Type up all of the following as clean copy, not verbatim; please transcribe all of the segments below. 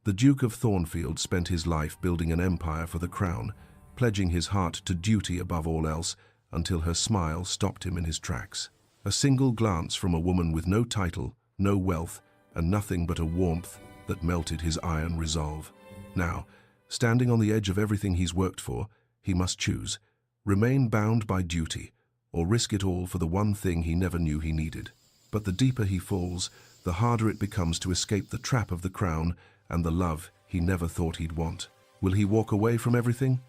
The Duke of Thornfield spent his life building an empire for the crown, pledging his heart to duty above all else, until her smile stopped him in his tracks. A single glance from a woman with no title, no wealth, and nothing but a warmth that melted his iron resolve. Now, standing on the edge of everything he's worked for, he must choose: remain bound by duty, or risk it all for the one thing he never knew he needed. But the deeper he falls, the harder it becomes to escape the trap of the crown and the love he never thought he'd want. Will he walk away from everything,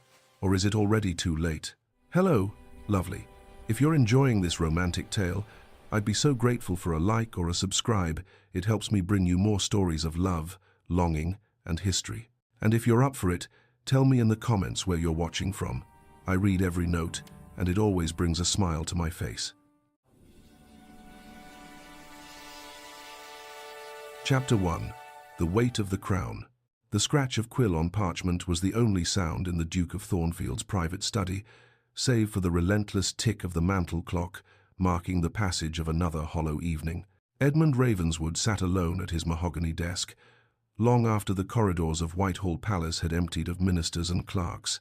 or is it already too late? Hello, lovely. If you're enjoying this romantic tale, I'd be so grateful for a like or a subscribe. It helps me bring you more stories of love, longing, and history. And if you're up for it, tell me in the comments where you're watching from. I read every note, and it always brings a smile to my face. Chapter 1. The Weight of the Crown. The scratch of quill on parchment was the only sound in the Duke of Thornfield's private study, save for the relentless tick of the mantel clock, marking the passage of another hollow evening. Edmund Ravenswood sat alone at his mahogany desk, long after the corridors of Whitehall Palace had emptied of ministers and clerks.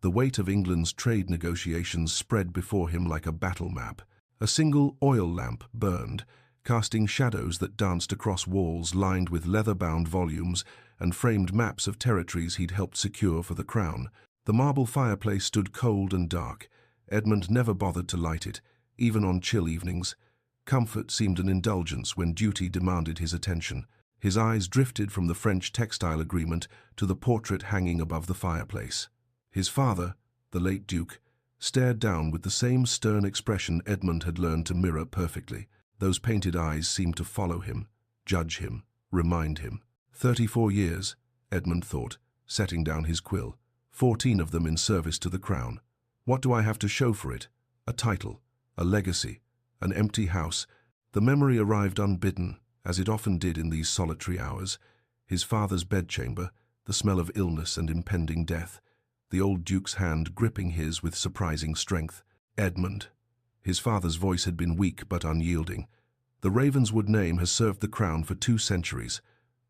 The weight of England's trade negotiations spread before him like a battle map. A single oil lamp burned, casting shadows that danced across walls lined with leather-bound volumes and framed maps of territories he'd helped secure for the crown. The marble fireplace stood cold and dark. Edmund never bothered to light it, even on chill evenings. Comfort seemed an indulgence when duty demanded his attention. His eyes drifted from the French textile agreement to the portrait hanging above the fireplace. His father, the late Duke, stared down with the same stern expression Edmund had learned to mirror perfectly. Those painted eyes seemed to follow him, judge him, remind him. 34 years, Edmund thought, setting down his quill. 14 of them in service to the crown. What do I have to show for it? A title, a legacy, an empty house. The memory arrived unbidden, as it often did in these solitary hours. His father's bedchamber, the smell of illness and impending death, the old Duke's hand gripping his with surprising strength. Edmund. His father's voice had been weak but unyielding. The Ravenswood name has served the crown for 2 centuries.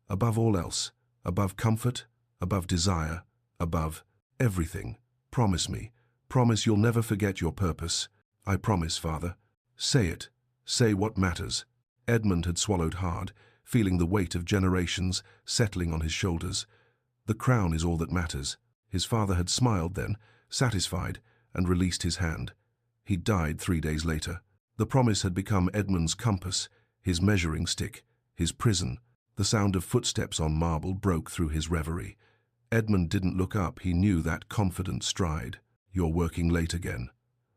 Above all else, above comfort, above desire, above everything. Promise me. Promise you'll never forget your purpose. I promise, father. Say it. Say what matters. Edmund had swallowed hard, feeling the weight of generations settling on his shoulders. The crown is all that matters. His father had smiled then, satisfied, and released his hand. He died 3 days later. The promise had become Edmund's compass, his measuring stick, his prison. The sound of footsteps on marble broke through his reverie. Edmund didn't look up. He knew that confident stride. You're working late again.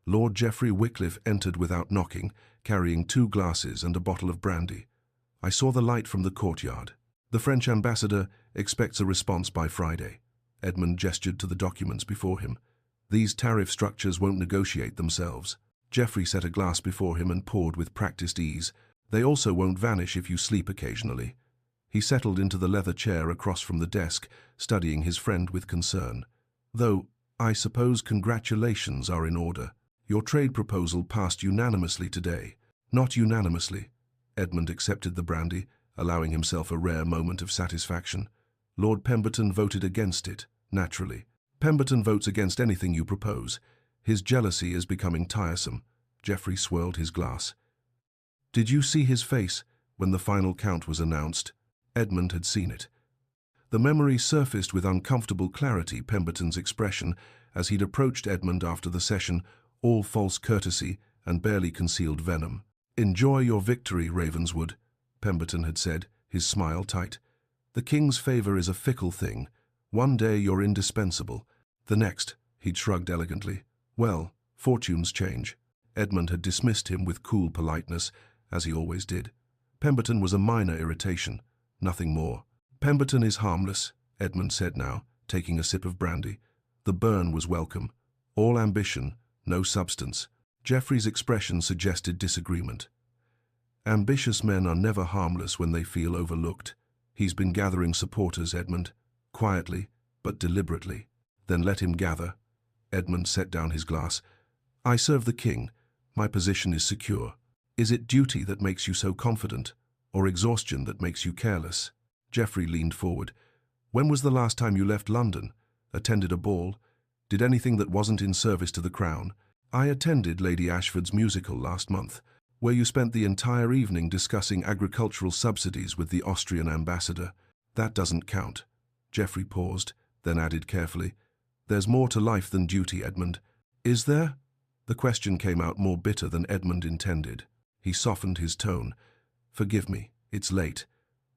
Lord Geoffrey Wycliffe entered without knocking, carrying 2 glasses and a bottle of brandy. I saw the light from the courtyard. The French ambassador expects a response by Friday. Edmund gestured to the documents before him. These tariff structures won't negotiate themselves. Geoffrey set a glass before him and poured with practiced ease. They also won't vanish if you sleep occasionally. He settled into the leather chair across from the desk, studying his friend with concern. Though, I suppose congratulations are in order. Your trade proposal passed unanimously today. Not unanimously. Edmund accepted the brandy, allowing himself a rare moment of satisfaction. Lord Pemberton voted against it, naturally. Pemberton votes against anything you propose. His jealousy is becoming tiresome. Geoffrey swirled his glass. Did you see his face when the final count was announced? Edmund had seen it. The memory surfaced with uncomfortable clarity, Pemberton's expression, as he'd approached Edmund after the session, all false courtesy and barely concealed venom. Enjoy your victory, Ravenswood, Pemberton had said, his smile tight. The king's favor is a fickle thing. One day you're indispensable. The next, he'd shrugged elegantly. Well, fortunes change. Edmund had dismissed him with cool politeness, as he always did. Pemberton was a minor irritation, nothing more. Pemberton is harmless, Edmund said now, taking a sip of brandy. The burn was welcome. All ambition, no substance. Geoffrey's expression suggested disagreement. Ambitious men are never harmless when they feel overlooked. He's been gathering supporters, Edmund, quietly, but deliberately. Then let him gather. Edmund set down his glass. I serve the king. My position is secure. Is it duty that makes you so confident, or exhaustion that makes you careless? Geoffrey leaned forward. When was the last time you left London? Attended a ball? Did anything that wasn't in service to the Crown? I attended Lady Ashford's musical last month, where you spent the entire evening discussing agricultural subsidies with the Austrian ambassador. That doesn't count. Geoffrey paused, then added carefully, There's more to life than duty, Edmund. Is there? The question came out more bitter than Edmund intended. He softened his tone. Forgive me, it's late.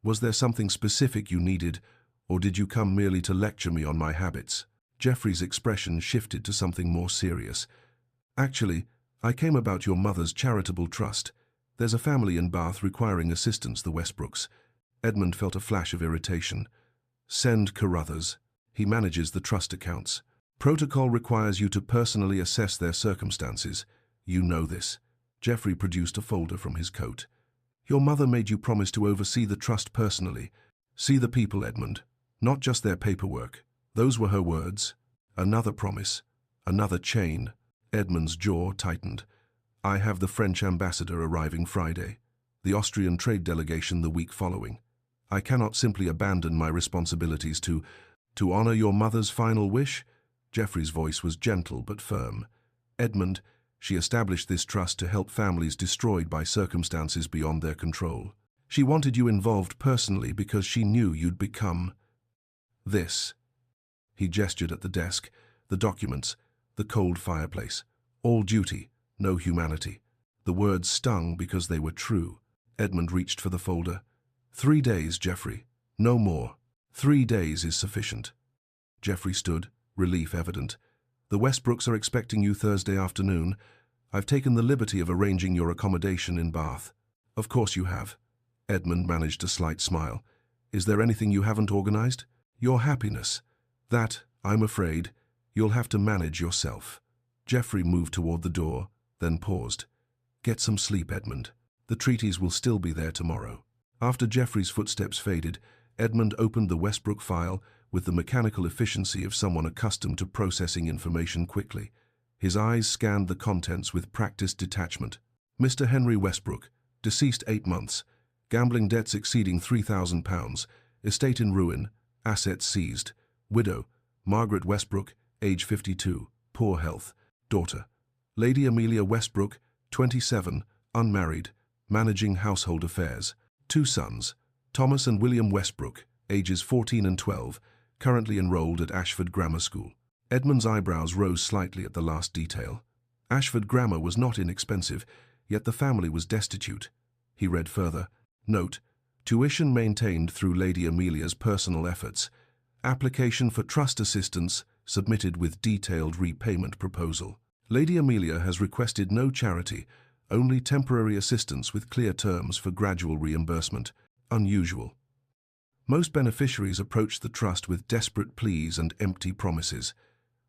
Was there something specific you needed, or did you come merely to lecture me on my habits? Geoffrey's expression shifted to something more serious. Actually, I came about your mother's charitable trust. There's a family in Bath requiring assistance, the Westbrooks. Edmund felt a flash of irritation. Send Carruthers. He manages the trust accounts. Protocol requires you to personally assess their circumstances. You know this. Geoffrey produced a folder from his coat. Your mother made you promise to oversee the trust personally. See the people, Edmund, not just their paperwork. Those were her words. Another promise. Another chain. Edmund's jaw tightened. I have the French ambassador arriving Friday. The Austrian trade delegation the week following. I cannot simply abandon my responsibilities to honor your mother's final wish. Geoffrey's voice was gentle but firm. Edmund, she established this trust to help families destroyed by circumstances beyond their control. She wanted you involved personally because she knew you'd become this. He gestured at the desk, the documents, the cold fireplace. All duty, no humanity. The words stung because they were true. Edmund reached for the folder. 3 days, Geoffrey. No more. 3 days is sufficient. Geoffrey stood, relief evident. The Westbrooks are expecting you Thursday afternoon. I've taken the liberty of arranging your accommodation in Bath. Of course you have. Edmund managed a slight smile. Is there anything you haven't organized? Your happiness. That, I'm afraid, you'll have to manage yourself. Geoffrey moved toward the door, then paused. Get some sleep, Edmund. The treaties will still be there tomorrow. After Geoffrey's footsteps faded, Edmund opened the Westbrook file with the mechanical efficiency of someone accustomed to processing information quickly. His eyes scanned the contents with practiced detachment. Mr. Henry Westbrook, deceased 8 months, gambling debts exceeding £3,000, estate in ruin, assets seized, widow, Margaret Westbrook, age 52, poor health, daughter, Lady Amelia Westbrook, 27, unmarried, managing household affairs, 2 sons, Thomas and William Westbrook, ages 14 and 12, currently enrolled at Ashford Grammar School. Edmund's eyebrows rose slightly at the last detail. Ashford Grammar was not inexpensive, yet the family was destitute. He read further. Note, tuition maintained through Lady Amelia's personal efforts. Application for trust assistance submitted with detailed repayment proposal. Lady Amelia has requested no charity, only temporary assistance with clear terms for gradual reimbursement. Unusual. Most beneficiaries approached the trust with desperate pleas and empty promises.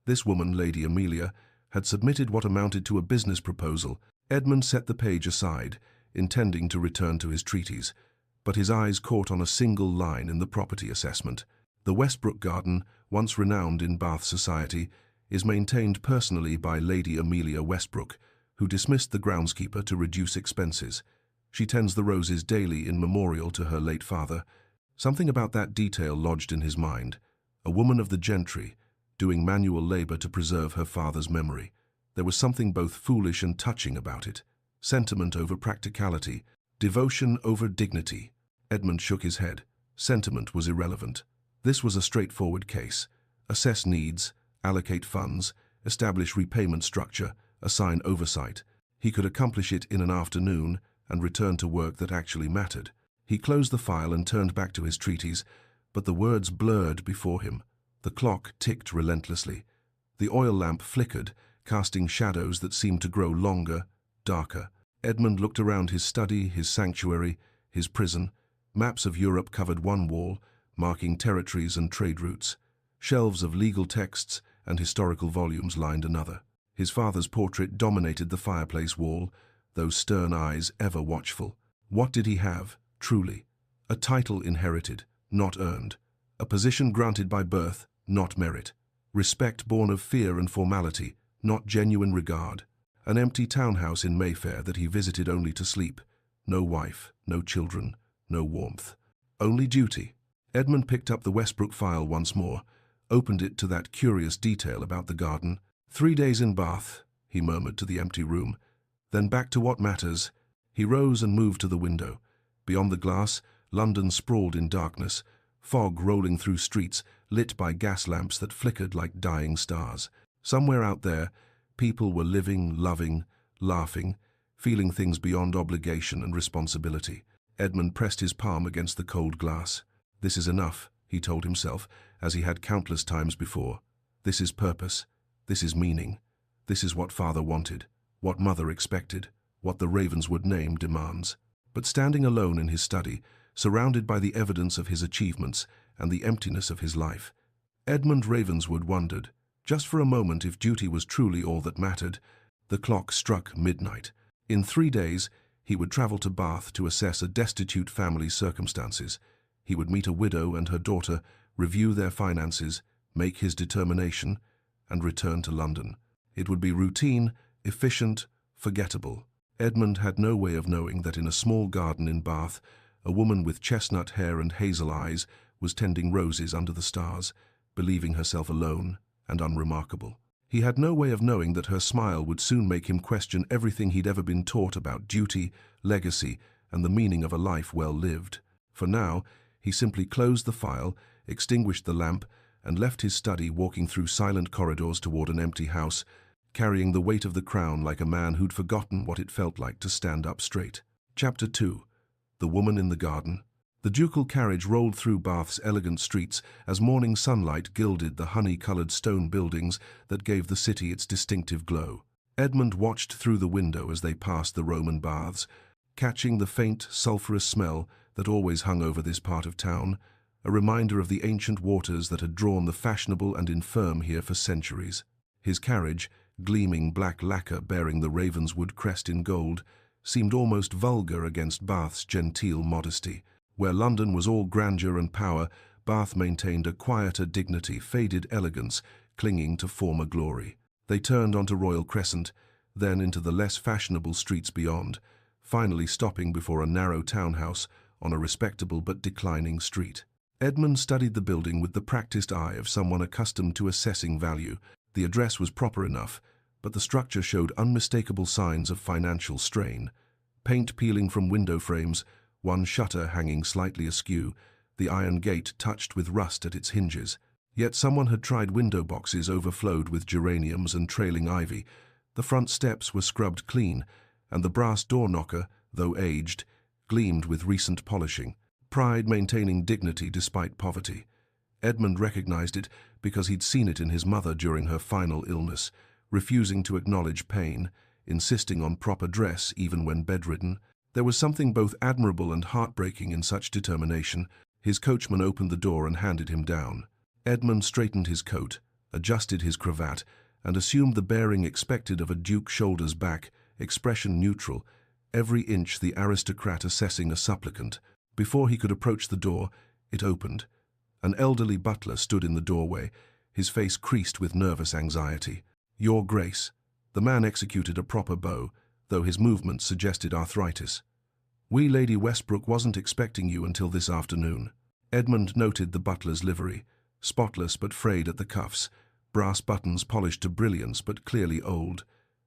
This woman, Lady Amelia, had submitted what amounted to a business proposal. Edmund set the page aside, intending to return to his treatise, but his eyes caught on a single line in the property assessment. The Westbrook Garden, once renowned in Bath society, is maintained personally by Lady Amelia Westbrook, who dismissed the groundskeeper to reduce expenses. She tends the roses daily in memorial to her late father. Something about that detail lodged in his mind. A woman of the gentry, doing manual labor to preserve her father's memory. There was something both foolish and touching about it. Sentiment over practicality, devotion over dignity. Edmund shook his head. Sentiment was irrelevant. This was a straightforward case. Assess needs, allocate funds, establish repayment structure, assign oversight. He could accomplish it in an afternoon and return to work that actually mattered. He closed the file and turned back to his treatise, but the words blurred before him. The clock ticked relentlessly. The oil lamp flickered, casting shadows that seemed to grow longer, darker. Edmund looked around his study, his sanctuary, his prison. Maps of Europe covered one wall, marking territories and trade routes. Shelves of legal texts and historical volumes lined another. His father's portrait dominated the fireplace wall, those stern eyes ever watchful. What did he have, truly? A title inherited, not earned. A position granted by birth, not merit. Respect born of fear and formality, not genuine regard. An empty townhouse in Mayfair that he visited only to sleep. No wife, no children, no warmth. Only duty. Edmund picked up the Westbrook file once more, opened it to that curious detail about the garden. 3 days in Bath, he murmured to the empty room. Then back to what matters. He rose and moved to the window. Beyond the glass, London sprawled in darkness, fog rolling through streets lit by gas lamps that flickered like dying stars. Somewhere out there, people were living, loving, laughing, feeling things beyond obligation and responsibility. Edmund pressed his palm against the cold glass. This is enough, he told himself, as he had countless times before. This is purpose. This is meaning. This is what Father wanted, what Mother expected, what the Ravenswood name demands. But standing alone in his study, surrounded by the evidence of his achievements and the emptiness of his life, Edmund Ravenswood wondered, just for a moment, if duty was truly all that mattered. The clock struck midnight. In 3 days, he would travel to Bath to assess a destitute family's circumstances. He would meet a widow and her daughter, review their finances, make his determination, and return to London. It would be routine, efficient, forgettable. Edmund had no way of knowing that in a small garden in Bath, a woman with chestnut hair and hazel eyes was tending roses under the stars, believing herself alone and unremarkable. He had no way of knowing that her smile would soon make him question everything he'd ever been taught about duty, legacy, and the meaning of a life well lived. For now, he simply closed the file, extinguished the lamp, and left his study, walking through silent corridors toward an empty house, carrying the weight of the crown like a man who'd forgotten what it felt like to stand up straight. Chapter 2. The Woman in the Garden. The ducal carriage rolled through Bath's elegant streets as morning sunlight gilded the honey-colored stone buildings that gave the city its distinctive glow. Edmund watched through the window as they passed the Roman baths, catching the faint, sulphurous smell that always hung over this part of town, a reminder of the ancient waters that had drawn the fashionable and infirm here for centuries. His carriage, gleaming black lacquer bearing the Ravenswood crest in gold, seemed almost vulgar against Bath's genteel modesty. Where London was all grandeur and power, Bath maintained a quieter dignity, faded elegance, clinging to former glory. They turned onto Royal Crescent, then into the less fashionable streets beyond, finally stopping before a narrow townhouse on a respectable but declining street. Edmund studied the building with the practiced eye of someone accustomed to assessing value. The address was proper enough, but the structure showed unmistakable signs of financial strain. Paint peeling from window frames, one shutter hanging slightly askew, the iron gate touched with rust at its hinges. Yet someone had tried. Window boxes overflowed with geraniums and trailing ivy. The front steps were scrubbed clean, and the brass door knocker, though aged, gleamed with recent polishing. Pride maintaining dignity despite poverty. Edmund recognized it because he'd seen it in his mother during her final illness, refusing to acknowledge pain, insisting on proper dress even when bedridden. There was something both admirable and heartbreaking in such determination. His coachman opened the door and handed him down. Edmund straightened his coat, adjusted his cravat, and assumed the bearing expected of a duke, shoulders back, expression neutral, every inch the aristocrat assessing a supplicant. Before he could approach the door, it opened. An elderly butler stood in the doorway, his face creased with nervous anxiety. "Your Grace." The man executed a proper bow, though his movements suggested arthritis. "We, Lady Westbrook, wasn't expecting you until this afternoon." Edmund noted the butler's livery, spotless but frayed at the cuffs, brass buttons polished to brilliance but clearly old.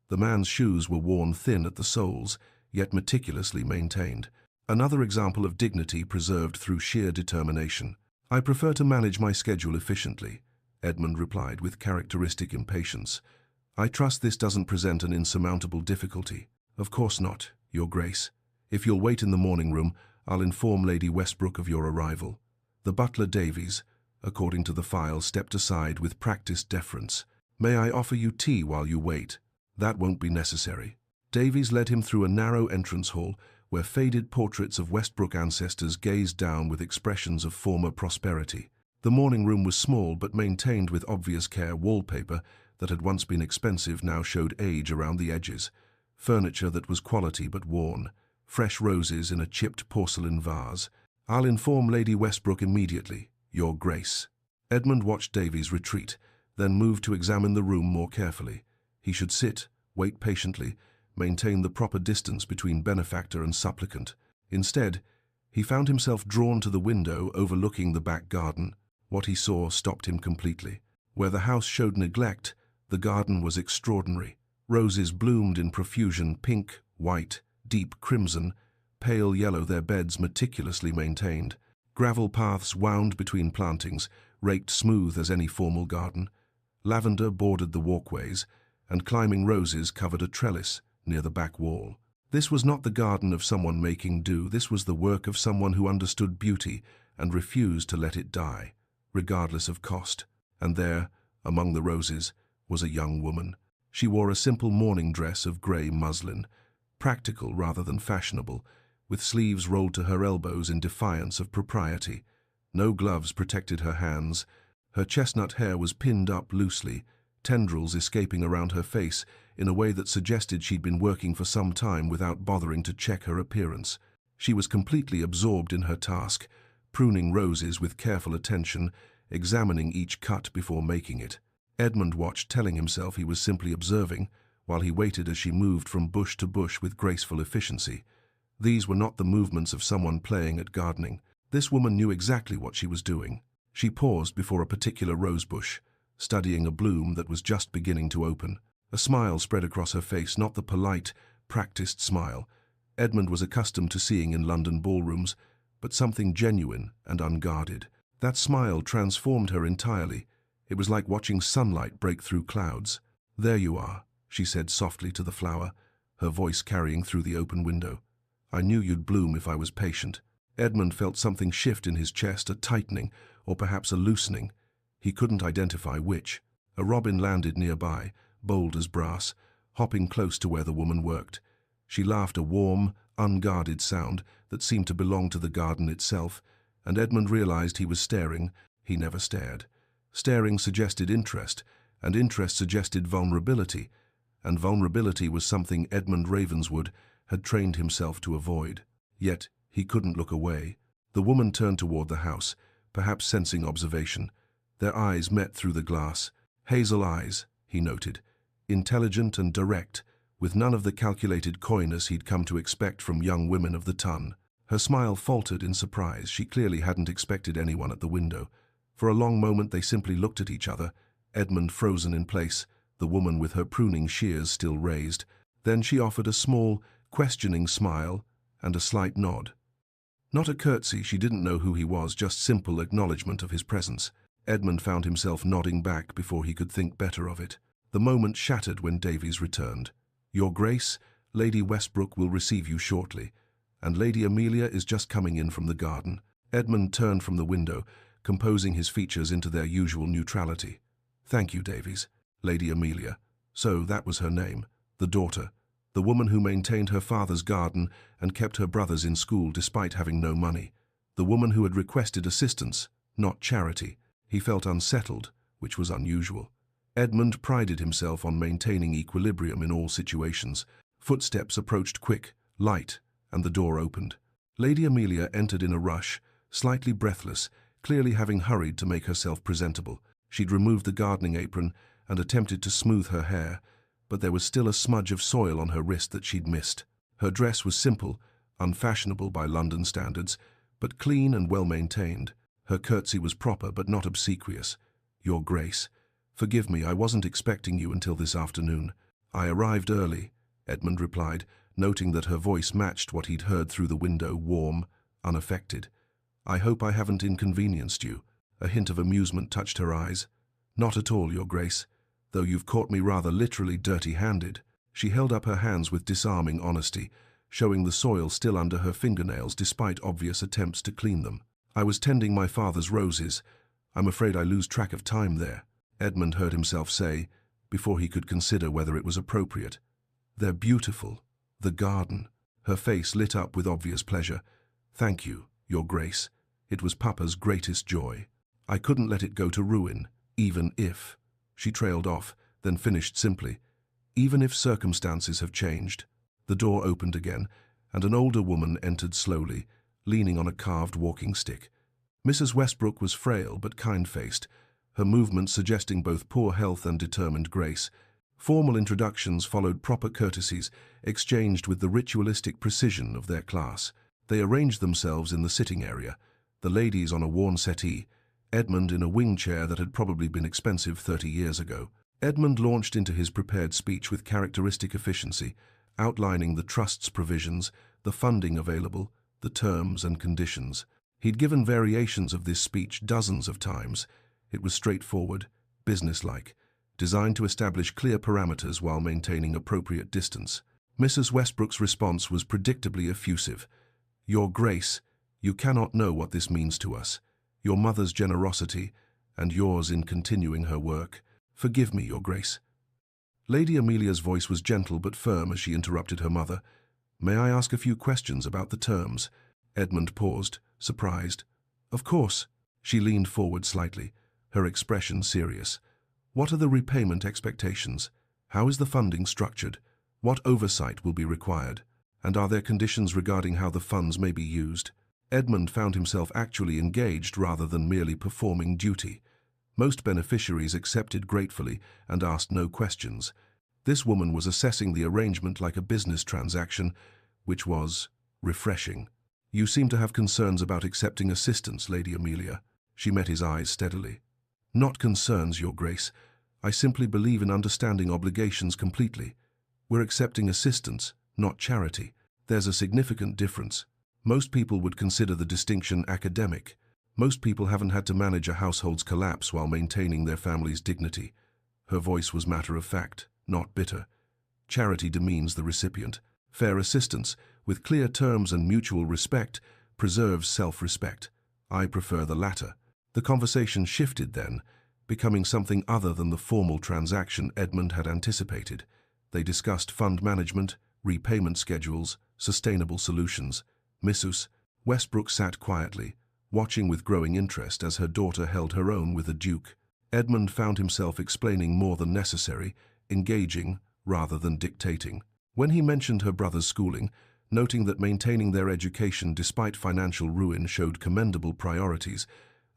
The man's shoes were worn thin at the soles, yet meticulously maintained. Another example of dignity preserved through sheer determination. "I prefer to manage my schedule efficiently," Edmund replied with characteristic impatience. "I trust this doesn't present an insurmountable difficulty." "Of course not, Your Grace. If you'll wait in the morning room, I'll inform Lady Westbrook of your arrival." The butler Davies, according to the file, stepped aside with practiced deference. "May I offer you tea while you wait?" "That won't be necessary." Davies led him through a narrow entrance hall where faded portraits of Westbrook ancestors gazed down with expressions of former prosperity. The morning room was small but maintained with obvious care. Wallpaper that had once been expensive now showed age around the edges. Furniture that was quality but worn. Fresh roses in a chipped porcelain vase. "I'll inform Lady Westbrook immediately, Your Grace." Edmund watched Davies retreat, then moved to examine the room more carefully. He should sit, wait patiently, maintain the proper distance between benefactor and supplicant. Instead, He found himself drawn to the window overlooking the back garden. What he saw stopped him completely. Where the house showed neglect, the garden was extraordinary. Roses bloomed in profusion, pink, white, deep crimson, pale yellow, their beds meticulously maintained. Gravel paths wound between plantings, raked smooth as any formal garden. Lavender bordered the walkways, and climbing roses covered a trellis near the back wall. This was not the garden of someone making do, this was the work of someone who understood beauty and refused to let it die, regardless of cost. And there, among the roses, was a young woman. She wore a simple morning dress of grey muslin, practical rather than fashionable, with sleeves rolled to her elbows in defiance of propriety. No gloves protected her hands. Her chestnut hair was pinned up loosely, tendrils escaping around her face in a way that suggested she'd been working for some time without bothering to check her appearance. She was completely absorbed in her task, pruning roses with careful attention, examining each cut before making it. Edmund watched, telling himself he was simply observing, while he waited as she moved from bush to bush with graceful efficiency. These were not the movements of someone playing at gardening. This woman knew exactly what she was doing. She paused before a particular rosebush, studying a bloom that was just beginning to open. A smile spread across her face, not the polite, practiced smile Edmund was accustomed to seeing in London ballrooms, but something genuine and unguarded. That smile transformed her entirely. It was like watching sunlight break through clouds. "There you are," she said softly to the flower, her voice carrying through the open window. "I knew you'd bloom if I was patient." Edmund felt something shift in his chest, a tightening, or perhaps a loosening. He couldn't identify which. A robin landed nearby, bold as brass, hopping close to where the woman worked. She laughed, a warm, unguarded sound that seemed to belong to the garden itself, and Edmund realized he was staring. He never stared. Staring suggested interest, and interest suggested vulnerability, and vulnerability was something Edmund Ravenswood had trained himself to avoid. Yet he couldn't look away. The woman turned toward the house, perhaps sensing observation. Their eyes met through the glass. Hazel eyes, he noted, intelligent and direct, with none of the calculated coyness he'd come to expect from young women of the ton. Her smile faltered in surprise. She clearly hadn't expected anyone at the window. For a long moment they simply looked at each other, Edmund frozen in place, the woman with her pruning shears still raised. Then she offered a small, questioning smile and a slight nod. Not a curtsy, she didn't know who he was, just simple acknowledgement of his presence. Edmund found himself nodding back before he could think better of it. The moment shattered when Davies returned. "Your Grace, Lady Westbrook will receive you shortly, and Lady Amelia is just coming in from the garden." Edmund turned from the window, composing his features into their usual neutrality. "Thank you, Davies. Lady Amelia." So that was her name. The daughter. The woman who maintained her father's garden and kept her brothers in school despite having no money. The woman who had requested assistance, not charity. He felt unsettled, which was unusual. Edmund prided himself on maintaining equilibrium in all situations. Footsteps approached quick, light, and the door opened. Lady Amelia entered in a rush, slightly breathless, clearly having hurried to make herself presentable. She'd removed the gardening apron and attempted to smooth her hair, but there was still a smudge of soil on her wrist that she'd missed. Her dress was simple, unfashionable by London standards, but clean and well-maintained. Her curtsy was proper but not obsequious. "Your Grace, forgive me, I wasn't expecting you until this afternoon. I arrived early," Edmund replied, noting that her voice matched what he'd heard through the window, warm, unaffected. "I hope I haven't inconvenienced you." A hint of amusement touched her eyes. "Not at all, Your Grace, though you've caught me rather literally dirty-handed." She held up her hands with disarming honesty, showing the soil still under her fingernails despite obvious attempts to clean them. "I was tending my father's roses. I'm afraid I lose track of time there," Edmund heard himself say, before he could consider whether it was appropriate. "They're beautiful. The garden." Her face lit up with obvious pleasure. "Thank you, Your Grace. It was Papa's greatest joy. I couldn't let it go to ruin, even if—" She trailed off, then finished simply, "even if circumstances have changed." The door opened again, and an older woman entered slowly, leaning on a carved walking stick. Mrs. Westbrook was frail but kind-faced, her movements suggesting both poor health and determined grace. Formal introductions followed proper courtesies, exchanged with the ritualistic precision of their class. They arranged themselves in the sitting area, the ladies on a worn settee, Edmund in a wing chair that had probably been expensive 30 years ago. Edmund launched into his prepared speech with characteristic efficiency, outlining the trust's provisions, the funding available, the terms and conditions. He'd given variations of this speech dozens of times. It was straightforward, businesslike, designed to establish clear parameters while maintaining appropriate distance. Mrs. Westbrook's response was predictably effusive. "Your Grace, you cannot know what this means to us. Your mother's generosity, and yours in continuing her work. Forgive me, Your Grace." Lady Amelia's voice was gentle but firm as she interrupted her mother. "May I ask a few questions about the terms?" Edmund paused, surprised. "Of course." She leaned forward slightly, her expression serious. "What are the repayment expectations? How is the funding structured? What oversight will be required? And are there conditions regarding how the funds may be used?" Edmund found himself actually engaged rather than merely performing duty. Most beneficiaries accepted gratefully and asked no questions. This woman was assessing the arrangement like a business transaction, which was refreshing. "You seem to have concerns about accepting assistance, Lady Amelia." She met his eyes steadily. "Not concerns, Your Grace. I simply believe in understanding obligations completely. We're accepting assistance, not charity. There's a significant difference. Most people would consider the distinction academic. Most people haven't had to manage a household's collapse while maintaining their family's dignity." Her voice was matter-of-fact, not bitter. Charity demeans the recipient. Fair assistance, with clear terms and mutual respect, preserves self-respect. I prefer the latter. The conversation shifted then, becoming something other than the formal transaction Edmund had anticipated. They discussed fund management, repayment schedules, sustainable solutions. Mrs. Westbrook sat quietly, watching with growing interest as her daughter held her own with the Duke. Edmund found himself explaining more than necessary, engaging rather than dictating. When he mentioned her brother's schooling, noting that maintaining their education despite financial ruin showed commendable priorities,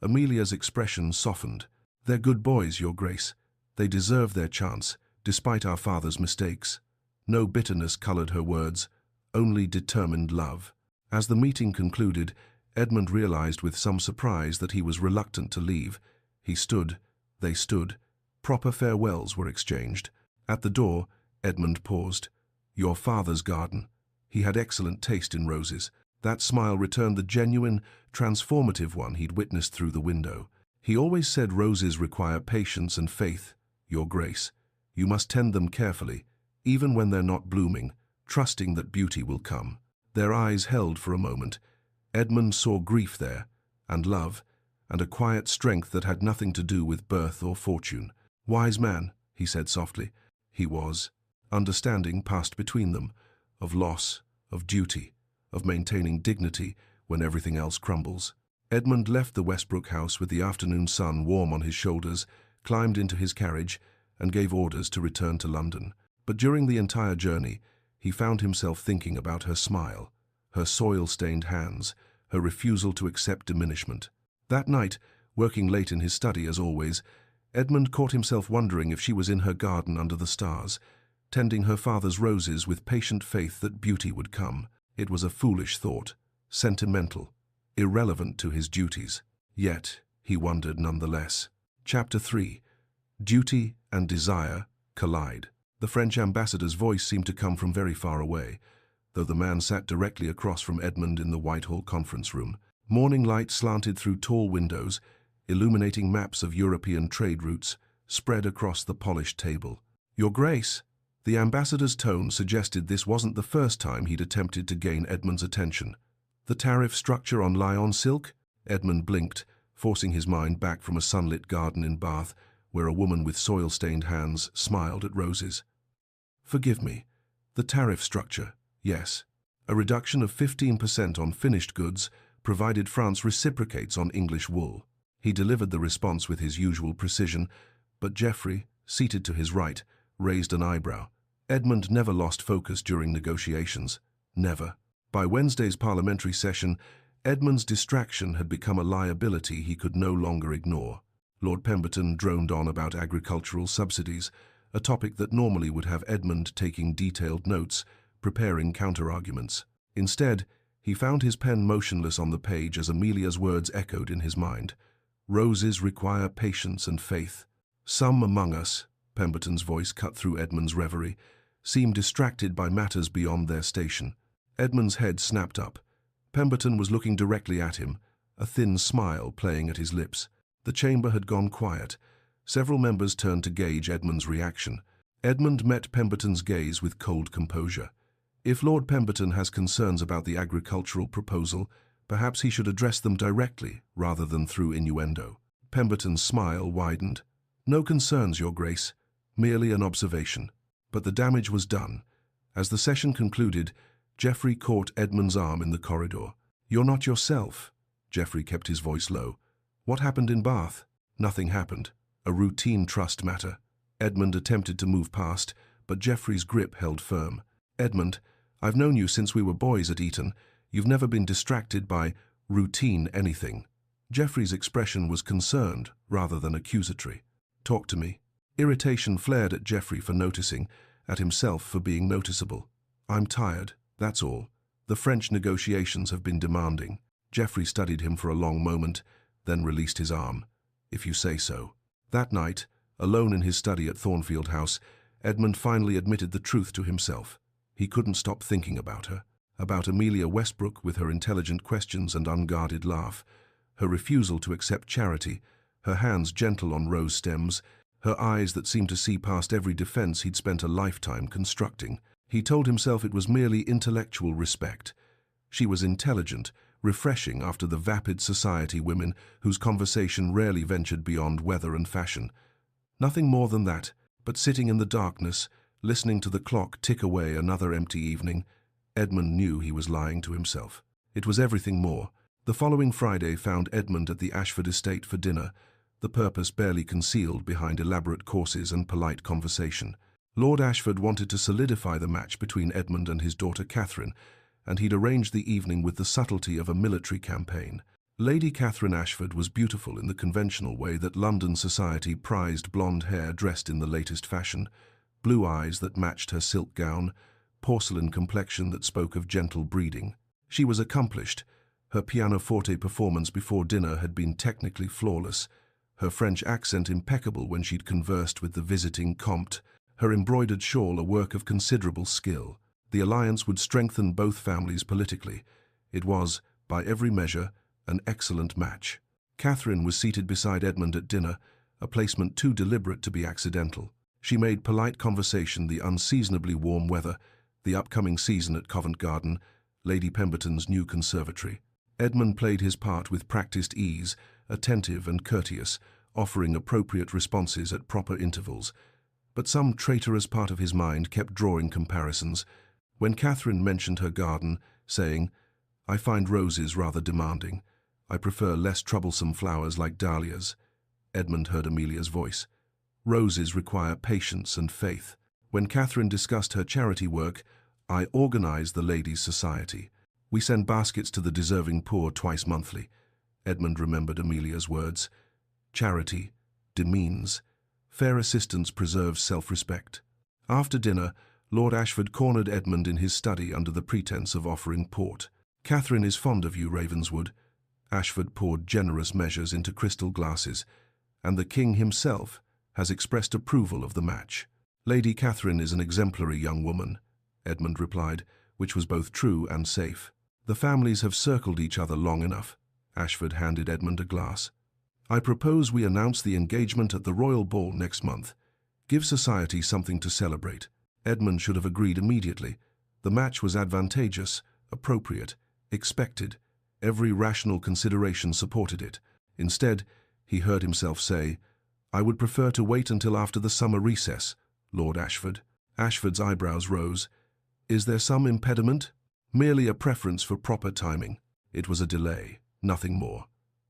Amelia's expression softened. "They're good boys, Your Grace. They deserve their chance, despite our father's mistakes." No bitterness colored her words, only determined love. As the meeting concluded, Edmund realized with some surprise that he was reluctant to leave. He stood, they stood. Proper farewells were exchanged. At the door, Edmund paused. "Your father's garden. He had excellent taste in roses." That smile returned the genuine, transformative one he'd witnessed through the window. "He always said roses require patience and faith, Your Grace. You must tend them carefully, even when they're not blooming, trusting that beauty will come." Their eyes held for a moment. Edmund saw grief there, and love, and a quiet strength that had nothing to do with birth or fortune. "Wise man," he said softly. He was. Understanding passed between them, of loss, of duty, of maintaining dignity when everything else crumbles. Edmund left the Westbrook house with the afternoon sun warm on his shoulders, climbed into his carriage, and gave orders to return to London. But during the entire journey, he found himself thinking about her smile, her soil-stained hands, her refusal to accept diminishment. That night, working late in his study as always, Edmund caught himself wondering if she was in her garden under the stars, tending her father's roses with patient faith that beauty would come. It was a foolish thought, sentimental, irrelevant to his duties. Yet, he wondered nonetheless. Chapter 3. Duty and desire collide. The French ambassador's voice seemed to come from very far away, though the man sat directly across from Edmund in the Whitehall conference room. Morning light slanted through tall windows, illuminating maps of European trade routes spread across the polished table. "Your Grace." The ambassador's tone suggested this wasn't the first time he'd attempted to gain Edmund's attention. "The tariff structure on Lyon silk?" Edmund blinked, forcing his mind back from a sunlit garden in Bath, where a woman with soil-stained hands smiled at roses. "Forgive me. The tariff structure, yes. A reduction of 15% on finished goods, provided France reciprocates on English wool." He delivered the response with his usual precision, but Geoffrey, seated to his right, raised an eyebrow. Edmund never lost focus during negotiations. Never. By Wednesday's parliamentary session, Edmund's distraction had become a liability he could no longer ignore. Lord Pemberton droned on about agricultural subsidies, a topic that normally would have Edmund taking detailed notes, preparing counter-arguments. Instead, He found his pen motionless on the page as Amelia's words echoed in his mind. Roses require patience and faith. Some among us, Pemberton's voice cut through Edmund's reverie, seem distracted by matters beyond their station. Edmund's head snapped up. Pemberton was looking directly at him, a thin smile playing at his lips. The chamber had gone quiet. Several members turned to gauge Edmund's reaction. Edmund met Pemberton's gaze with cold composure. If Lord Pemberton has concerns about the agricultural proposal, perhaps he should address them directly, rather than through innuendo. Pemberton's smile widened. No concerns, Your Grace. Merely an observation. But the damage was done. As the session concluded, Geoffrey caught Edmund's arm in the corridor. You're not yourself. Geoffrey kept his voice low. What happened in Bath? Nothing happened. A routine trust matter. Edmund attempted to move past, but Geoffrey's grip held firm. Edmund, I've known you since we were boys at Eton. You've never been distracted by routine anything. Geoffrey's expression was concerned rather than accusatory. Talk to me. Irritation flared at Geoffrey for noticing, at himself for being noticeable. I'm tired, that's all. The French negotiations have been demanding. Geoffrey studied him for a long moment, then released his arm. If you say so. That night, alone in his study at Thornfield House, Edmund finally admitted the truth to himself. He couldn't stop thinking about her, about Amelia Westbrook with her intelligent questions and unguarded laugh, her refusal to accept charity, her hands gentle on rose stems, her eyes that seemed to see past every defense he'd spent a lifetime constructing. He told himself it was merely intellectual respect. She was intelligent, refreshing after the vapid society women whose conversation rarely ventured beyond weather and fashion. Nothing more than that, but sitting in the darkness, listening to the clock tick away another empty evening, Edmund knew he was lying to himself. It was everything more. The following Friday found Edmund at the Ashford estate for dinner, the purpose barely concealed behind elaborate courses and polite conversation. Lord Ashford wanted to solidify the match between Edmund and his daughter Catherine, and he'd arranged the evening with the subtlety of a military campaign. Lady Catherine Ashford was beautiful in the conventional way that London society prized blonde hair dressed in the latest fashion, blue eyes that matched her silk gown, porcelain complexion that spoke of gentle breeding. She was accomplished. Her pianoforte performance before dinner had been technically flawless, her French accent impeccable when she'd conversed with the visiting Comte, her embroidered shawl a work of considerable skill. The alliance would strengthen both families politically. It was, by every measure, an excellent match. Catherine was seated beside Edmund at dinner, a placement too deliberate to be accidental. She made polite conversation the unseasonably warm weather, the upcoming season at Covent Garden, Lady Pemberton's new conservatory. Edmund played his part with practiced ease, attentive and courteous, offering appropriate responses at proper intervals. But some traitorous part of his mind kept drawing comparisons. When Catherine mentioned her garden, saying, I find roses rather demanding. I prefer less troublesome flowers like dahlias. Edmund heard Amelia's voice. Roses require patience and faith. When Catherine discussed her charity work, I organize the Ladies' Society. We send baskets to the deserving poor twice monthly. Edmund remembered Amelia's words. Charity demeans. Fair assistance preserves self-respect. After dinner, Lord Ashford cornered Edmund in his study under the pretense of offering port. Catherine is fond of you, Ravenswood. Ashford poured generous measures into crystal glasses, and the king himself has expressed approval of the match. Lady Catherine is an exemplary young woman, Edmund replied, which was both true and safe. The families have circled each other long enough. Ashford handed Edmund a glass. I propose we announce the engagement at the Royal Ball next month. Give society something to celebrate. Edmund should have agreed immediately. The match was advantageous, appropriate, expected. Every rational consideration supported it. Instead, he heard himself say, I would prefer to wait until after the summer recess, Lord Ashford. Ashford's eyebrows rose. Is there some impediment? Merely a preference for proper timing. It was a delay, nothing more.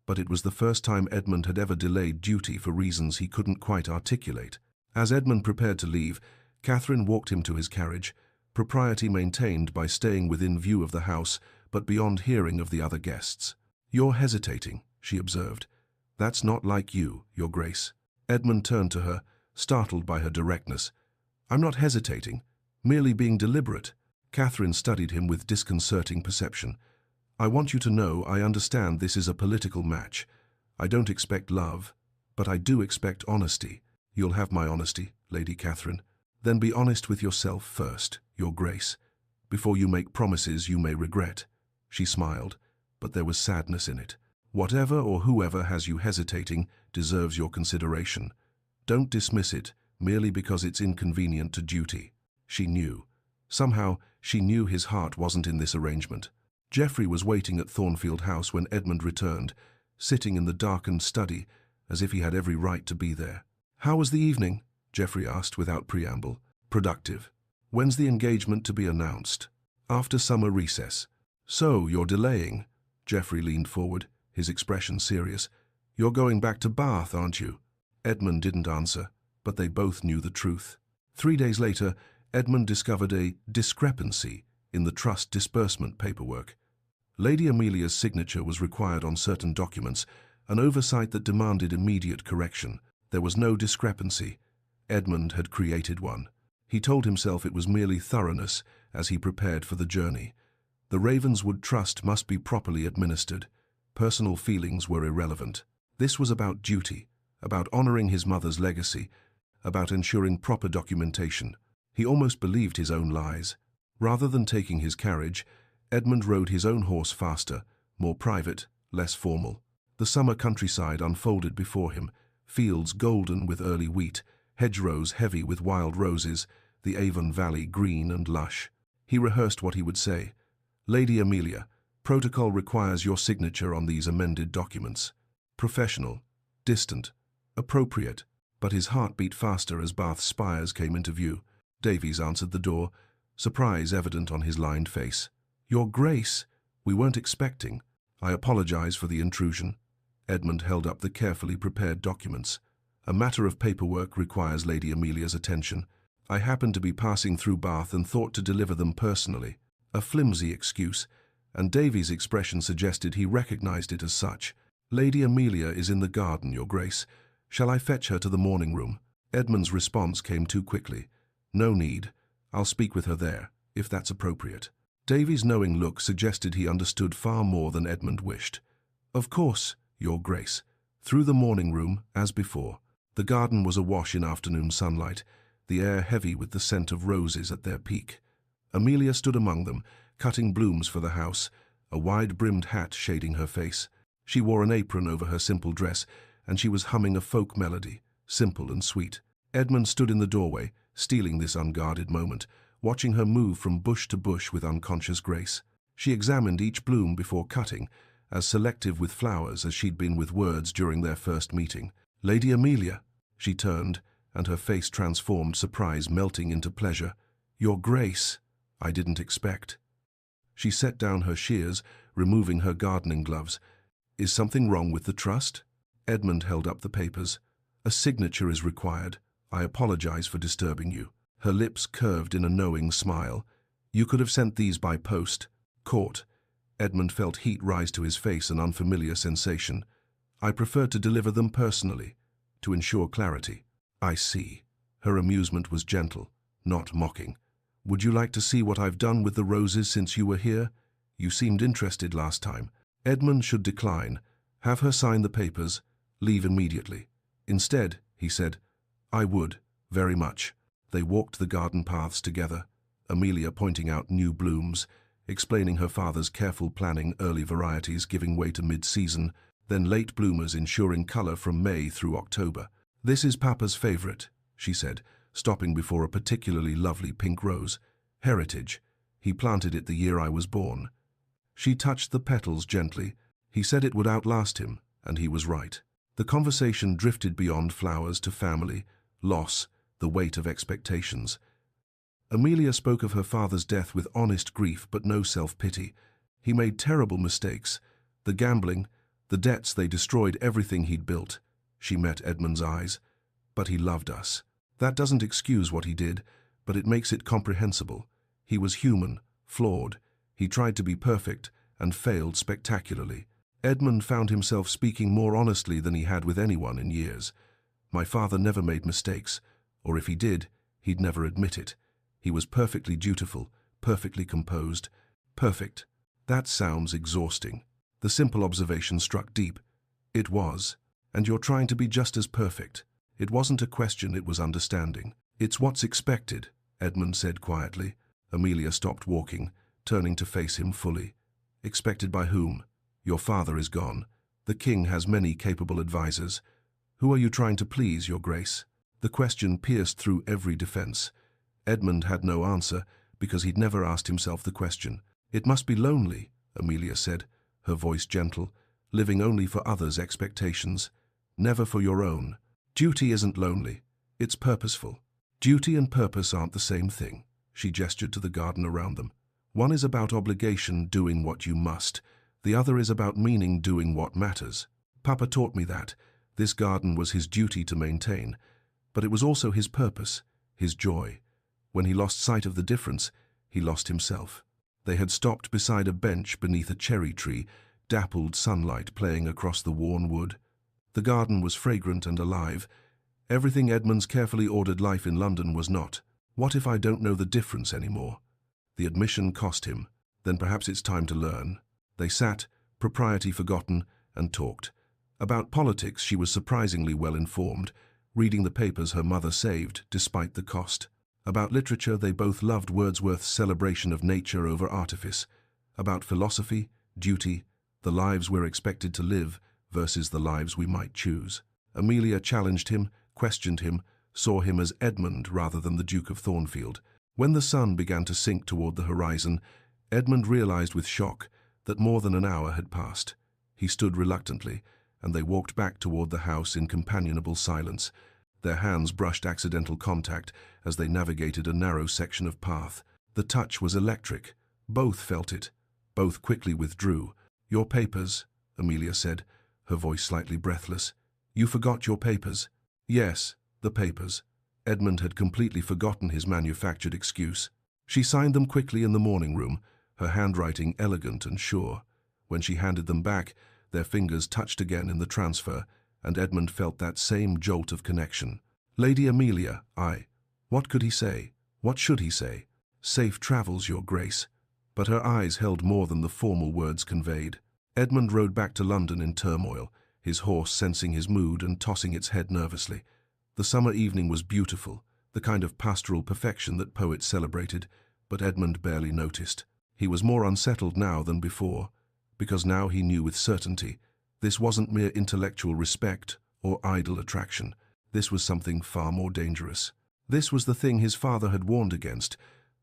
But it was the first time Edmund had ever delayed duty for reasons he couldn't quite articulate. As Edmund prepared to leave, Catherine walked him to his carriage, propriety maintained by staying within view of the house, but beyond hearing of the other guests. You're hesitating, she observed. That's not like you, Your Grace. Edmund turned to her, startled by her directness. I'm not hesitating, merely being deliberate. Catherine studied him with disconcerting perception. I want you to know I understand this is a political match. I don't expect love, but I do expect honesty. You'll have my honesty, Lady Catherine. Then be honest with yourself first, Your Grace, before you make promises you may regret." She smiled, but there was sadness in it. "Whatever or whoever has you hesitating deserves your consideration. Don't dismiss it merely because it's inconvenient to duty." She knew. Somehow, she knew his heart wasn't in this arrangement. Geoffrey was waiting at Thornfield House when Edmund returned, sitting in the darkened study, as if he had every right to be there. "How was the evening?" Geoffrey asked without preamble. "Productive." "When's the engagement to be announced?" "After summer recess." "So, you're delaying?" Geoffrey leaned forward, his expression serious. "You're going back to Bath, aren't you?" Edmund didn't answer, but they both knew the truth. 3 days later, Edmund discovered a discrepancy in the trust disbursement paperwork. Lady Amelia's signature was required on certain documents, an oversight that demanded immediate correction. There was no discrepancy. Edmund had created one. He told himself it was merely thoroughness as he prepared for the journey. The Ravenswood Trust must be properly administered. Personal feelings were irrelevant. This was about duty, about honoring his mother's legacy, about ensuring proper documentation. He almost believed his own lies. Rather than taking his carriage, Edmund rode his own horse faster, more private, less formal. The summer countryside unfolded before him, fields golden with early wheat, hedgerows heavy with wild roses, the Avon Valley green and lush. He rehearsed what he would say. "Lady Amelia, protocol requires your signature on these amended documents." Professional, distant, appropriate, but his heart beat faster as Bath spires came into view. Davies answered the door, surprise evident on his lined face. "Your Grace, we weren't expecting. I apologize for the intrusion." Edmund held up the carefully prepared documents. "A matter of paperwork requires Lady Amelia's attention. I happened to be passing through Bath and thought to deliver them personally." A flimsy excuse, and Davies' expression suggested he recognized it as such. "Lady Amelia is in the garden, Your Grace. Shall I fetch her to the morning room?" Edmund's response came too quickly. "No need. I'll speak with her there, if that's appropriate." Davies' knowing look suggested he understood far more than Edmund wished. "Of course, Your Grace." Through the morning room, as before. The garden was awash in afternoon sunlight, the air heavy with the scent of roses at their peak. Amelia stood among them, cutting blooms for the house, a wide-brimmed hat shading her face. She wore an apron over her simple dress, and she was humming a folk melody, simple and sweet. Edmund stood in the doorway, stealing this unguarded moment, watching her move from bush to bush with unconscious grace. She examined each bloom before cutting, as selective with flowers as she'd been with words during their first meeting. "Lady Amelia." She turned, and her face transformed, surprise melting into pleasure. "Your Grace, I didn't expect." She set down her shears, removing her gardening gloves. "Is something wrong with the trust?" Edmund held up the papers. "A signature is required. I apologize for disturbing you." Her lips curved in a knowing smile. "You could have sent these by post." "Court." Edmund felt heat rise to his face, an unfamiliar sensation. "I preferred to deliver them personally, to ensure clarity." "I see." Her amusement was gentle, not mocking. "Would you like to see what I've done with the roses since you were here? You seemed interested last time." Edmund should decline, have her sign the papers, leave immediately. Instead, he said, "I would, very much." They walked the garden paths together, Amelia pointing out new blooms, explaining her father's careful planning, early varieties giving way to mid-season, then late bloomers ensuring color from May through October. "This is Papa's favorite," she said, stopping before a particularly lovely pink rose. "Heritage. He planted it the year I was born." She touched the petals gently. He said it would outlast him, and he was right. The conversation drifted beyond flowers to family, loss, the weight of expectations. Amelia spoke of her father's death with honest grief but no self-pity. He made terrible mistakes. The gambling, the debts, they destroyed everything he'd built. She met Edmund's eyes. "But he loved us. That doesn't excuse what he did, but it makes it comprehensible. He was human, flawed. He tried to be perfect and failed spectacularly." Edmund found himself speaking more honestly than he had with anyone in years. "My father never made mistakes, or if he did, he'd never admit it. He was perfectly dutiful, perfectly composed, perfect." That sounds exhausting. The simple observation struck deep. It was. And you're trying to be just as perfect. It wasn't a question, it was understanding. It's what's expected, Edmund said quietly. Amelia stopped walking, turning to face him fully. Expected by whom? Your father is gone. The king has many capable advisers. Who are you trying to please, your grace? The question pierced through every defense. Edmund had no answer, because he'd never asked himself the question. It must be lonely, Amelia said, her voice gentle, living only for others' expectations, never for your own. Duty isn't lonely. It's purposeful. Duty and purpose aren't the same thing. She gestured to the garden around them. One is about obligation, doing what you must. The other is about meaning, doing what matters. Papa taught me that. This garden was his duty to maintain, but it was also his purpose, his joy. When he lost sight of the difference, he lost himself. They had stopped beside a bench beneath a cherry tree, dappled sunlight playing across the worn wood. The garden was fragrant and alive. Everything Edmund's carefully ordered life in London was not. What if I don't know the difference anymore? The admission cost him. Then perhaps it's time to learn. They sat, propriety forgotten, and talked. About politics she was surprisingly well informed, reading the papers her mother saved, despite the cost. About literature they both loved Wordsworth's celebration of nature over artifice. About philosophy, duty, the lives we're expected to live versus the lives we might choose. Amelia challenged him, questioned him, saw him as Edmund rather than the Duke of Thornfield. When the sun began to sink toward the horizon, Edmund realized with shock that more than an hour had passed. He stood reluctantly, and they walked back toward the house in companionable silence. Their hands brushed accidental contact as they navigated a narrow section of path. The touch was electric. Both felt it. Both quickly withdrew. "Your papers," Amelia said, her voice slightly breathless. "You forgot your papers." "Yes, the papers." Edmund had completely forgotten his manufactured excuse. She signed them quickly in the morning room, her handwriting elegant and sure. When she handed them back, their fingers touched again in the transfer, and Edmund felt that same jolt of connection. "Lady Amelia, What could he say? What should he say? "Safe travels, your grace." But her eyes held more than the formal words conveyed. Edmund rode back to London in turmoil, his horse sensing his mood and tossing its head nervously. The summer evening was beautiful, the kind of pastoral perfection that poets celebrated, but Edmund barely noticed. He was more unsettled now than before, because now he knew with certainty this wasn't mere intellectual respect or idle attraction. This was something far more dangerous. This was the thing his father had warned against,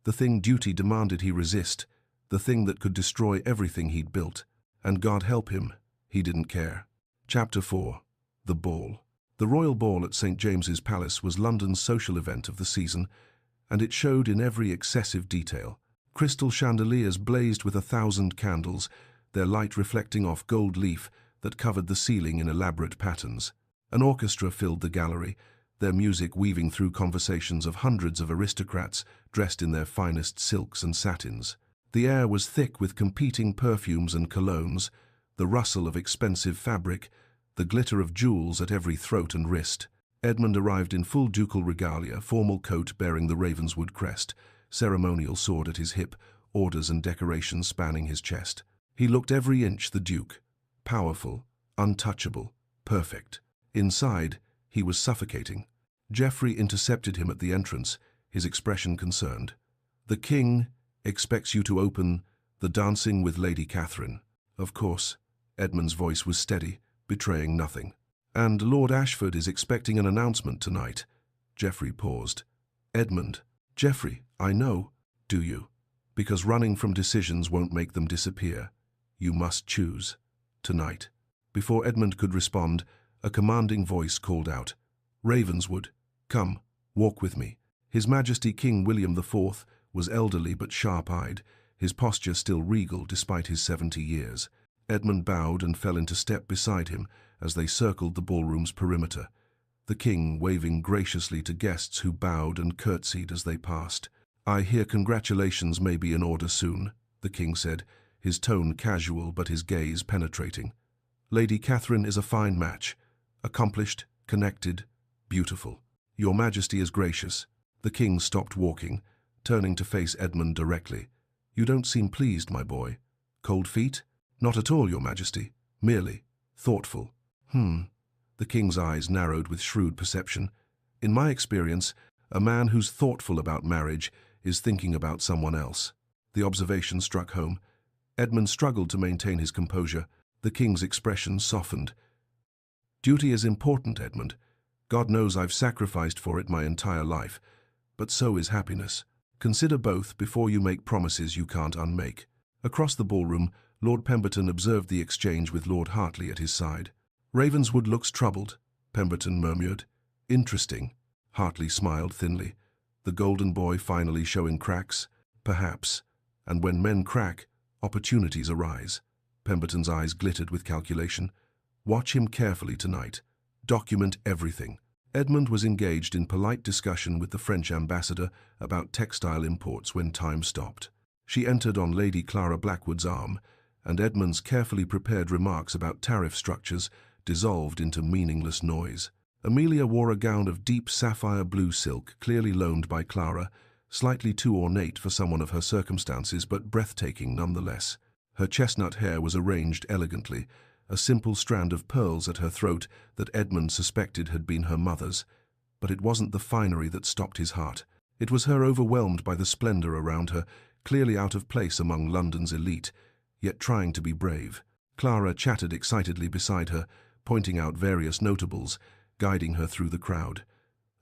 the thing duty demanded he resist, the thing that could destroy everything he'd built. And God help him, he didn't care. Chapter 4. The Ball. The Royal Ball at St. James's Palace was London's social event of the season, and it showed in every excessive detail. Crystal chandeliers blazed with 1,000 candles, their light reflecting off gold leaf that covered the ceiling in elaborate patterns. An orchestra filled the gallery, their music weaving through conversations of hundreds of aristocrats dressed in their finest silks and satins. The air was thick with competing perfumes and colognes, the rustle of expensive fabric, the glitter of jewels at every throat and wrist. Edmund arrived in full ducal regalia, formal coat bearing the Ravenswood crest, ceremonial sword at his hip, orders and decorations spanning his chest. He looked every inch the Duke. Powerful, untouchable, perfect. Inside, he was suffocating. Geoffrey intercepted him at the entrance, his expression concerned. "The king expects you to open the Dancing with Lady Catherine." "Of course." Edmund's voice was steady, betraying nothing. "And Lord Ashford is expecting an announcement tonight." Geoffrey paused. "Edmund." "Geoffrey, I know." "Do you?" "Because running from decisions won't make them disappear. You must choose. Tonight." Before Edmund could respond, a commanding voice called out, "Ravenswood, come, walk with me." His Majesty King William IV was elderly but sharp-eyed, his posture still regal despite his 70 years. Edmund bowed and fell into step beside him as they circled the ballroom's perimeter, the king waving graciously to guests who bowed and curtsied as they passed. "I hear congratulations may be in order soon," the king said, his tone casual but his gaze penetrating. "Lady Catherine is a fine match, accomplished, connected, beautiful. Your Majesty is gracious." The king stopped walking, turning to face Edmund directly. "You don't seem pleased, my boy. Cold feet? Not at all, your majesty. Merely thoughtful. The king's eyes narrowed with shrewd perception. In my experience, a man who's thoughtful about marriage is thinking about someone else. The observation struck home. Edmund struggled to maintain his composure. The king's expression softened. Duty is important, Edmund. God knows I've sacrificed for it my entire life. But so is happiness. Consider both before you make promises you can't unmake. Across the ballroom, Lord Pemberton observed the exchange with Lord Hartley at his side. Ravenswood looks troubled, Pemberton murmured. Interesting. Hartley smiled thinly. The golden boy finally showing cracks? Perhaps. And when men crack, opportunities arise. Pemberton's eyes glittered with calculation. Watch him carefully tonight. Document everything. Edmund was engaged in polite discussion with the French ambassador about textile imports when time stopped. She entered on Lady Clara Blackwood's arm, and Edmund's carefully prepared remarks about tariff structures dissolved into meaningless noise. Amelia wore a gown of deep sapphire blue silk, clearly loaned by Clara, slightly too ornate for someone of her circumstances, but breathtaking nonetheless. Her chestnut hair was arranged elegantly, a simple strand of pearls at her throat that Edmund suspected had been her mother's. But it wasn't the finery that stopped his heart. It was her overwhelmed by the splendor around her, clearly out of place among London's elite, yet trying to be brave. Clara chatted excitedly beside her, pointing out various notables, guiding her through the crowd.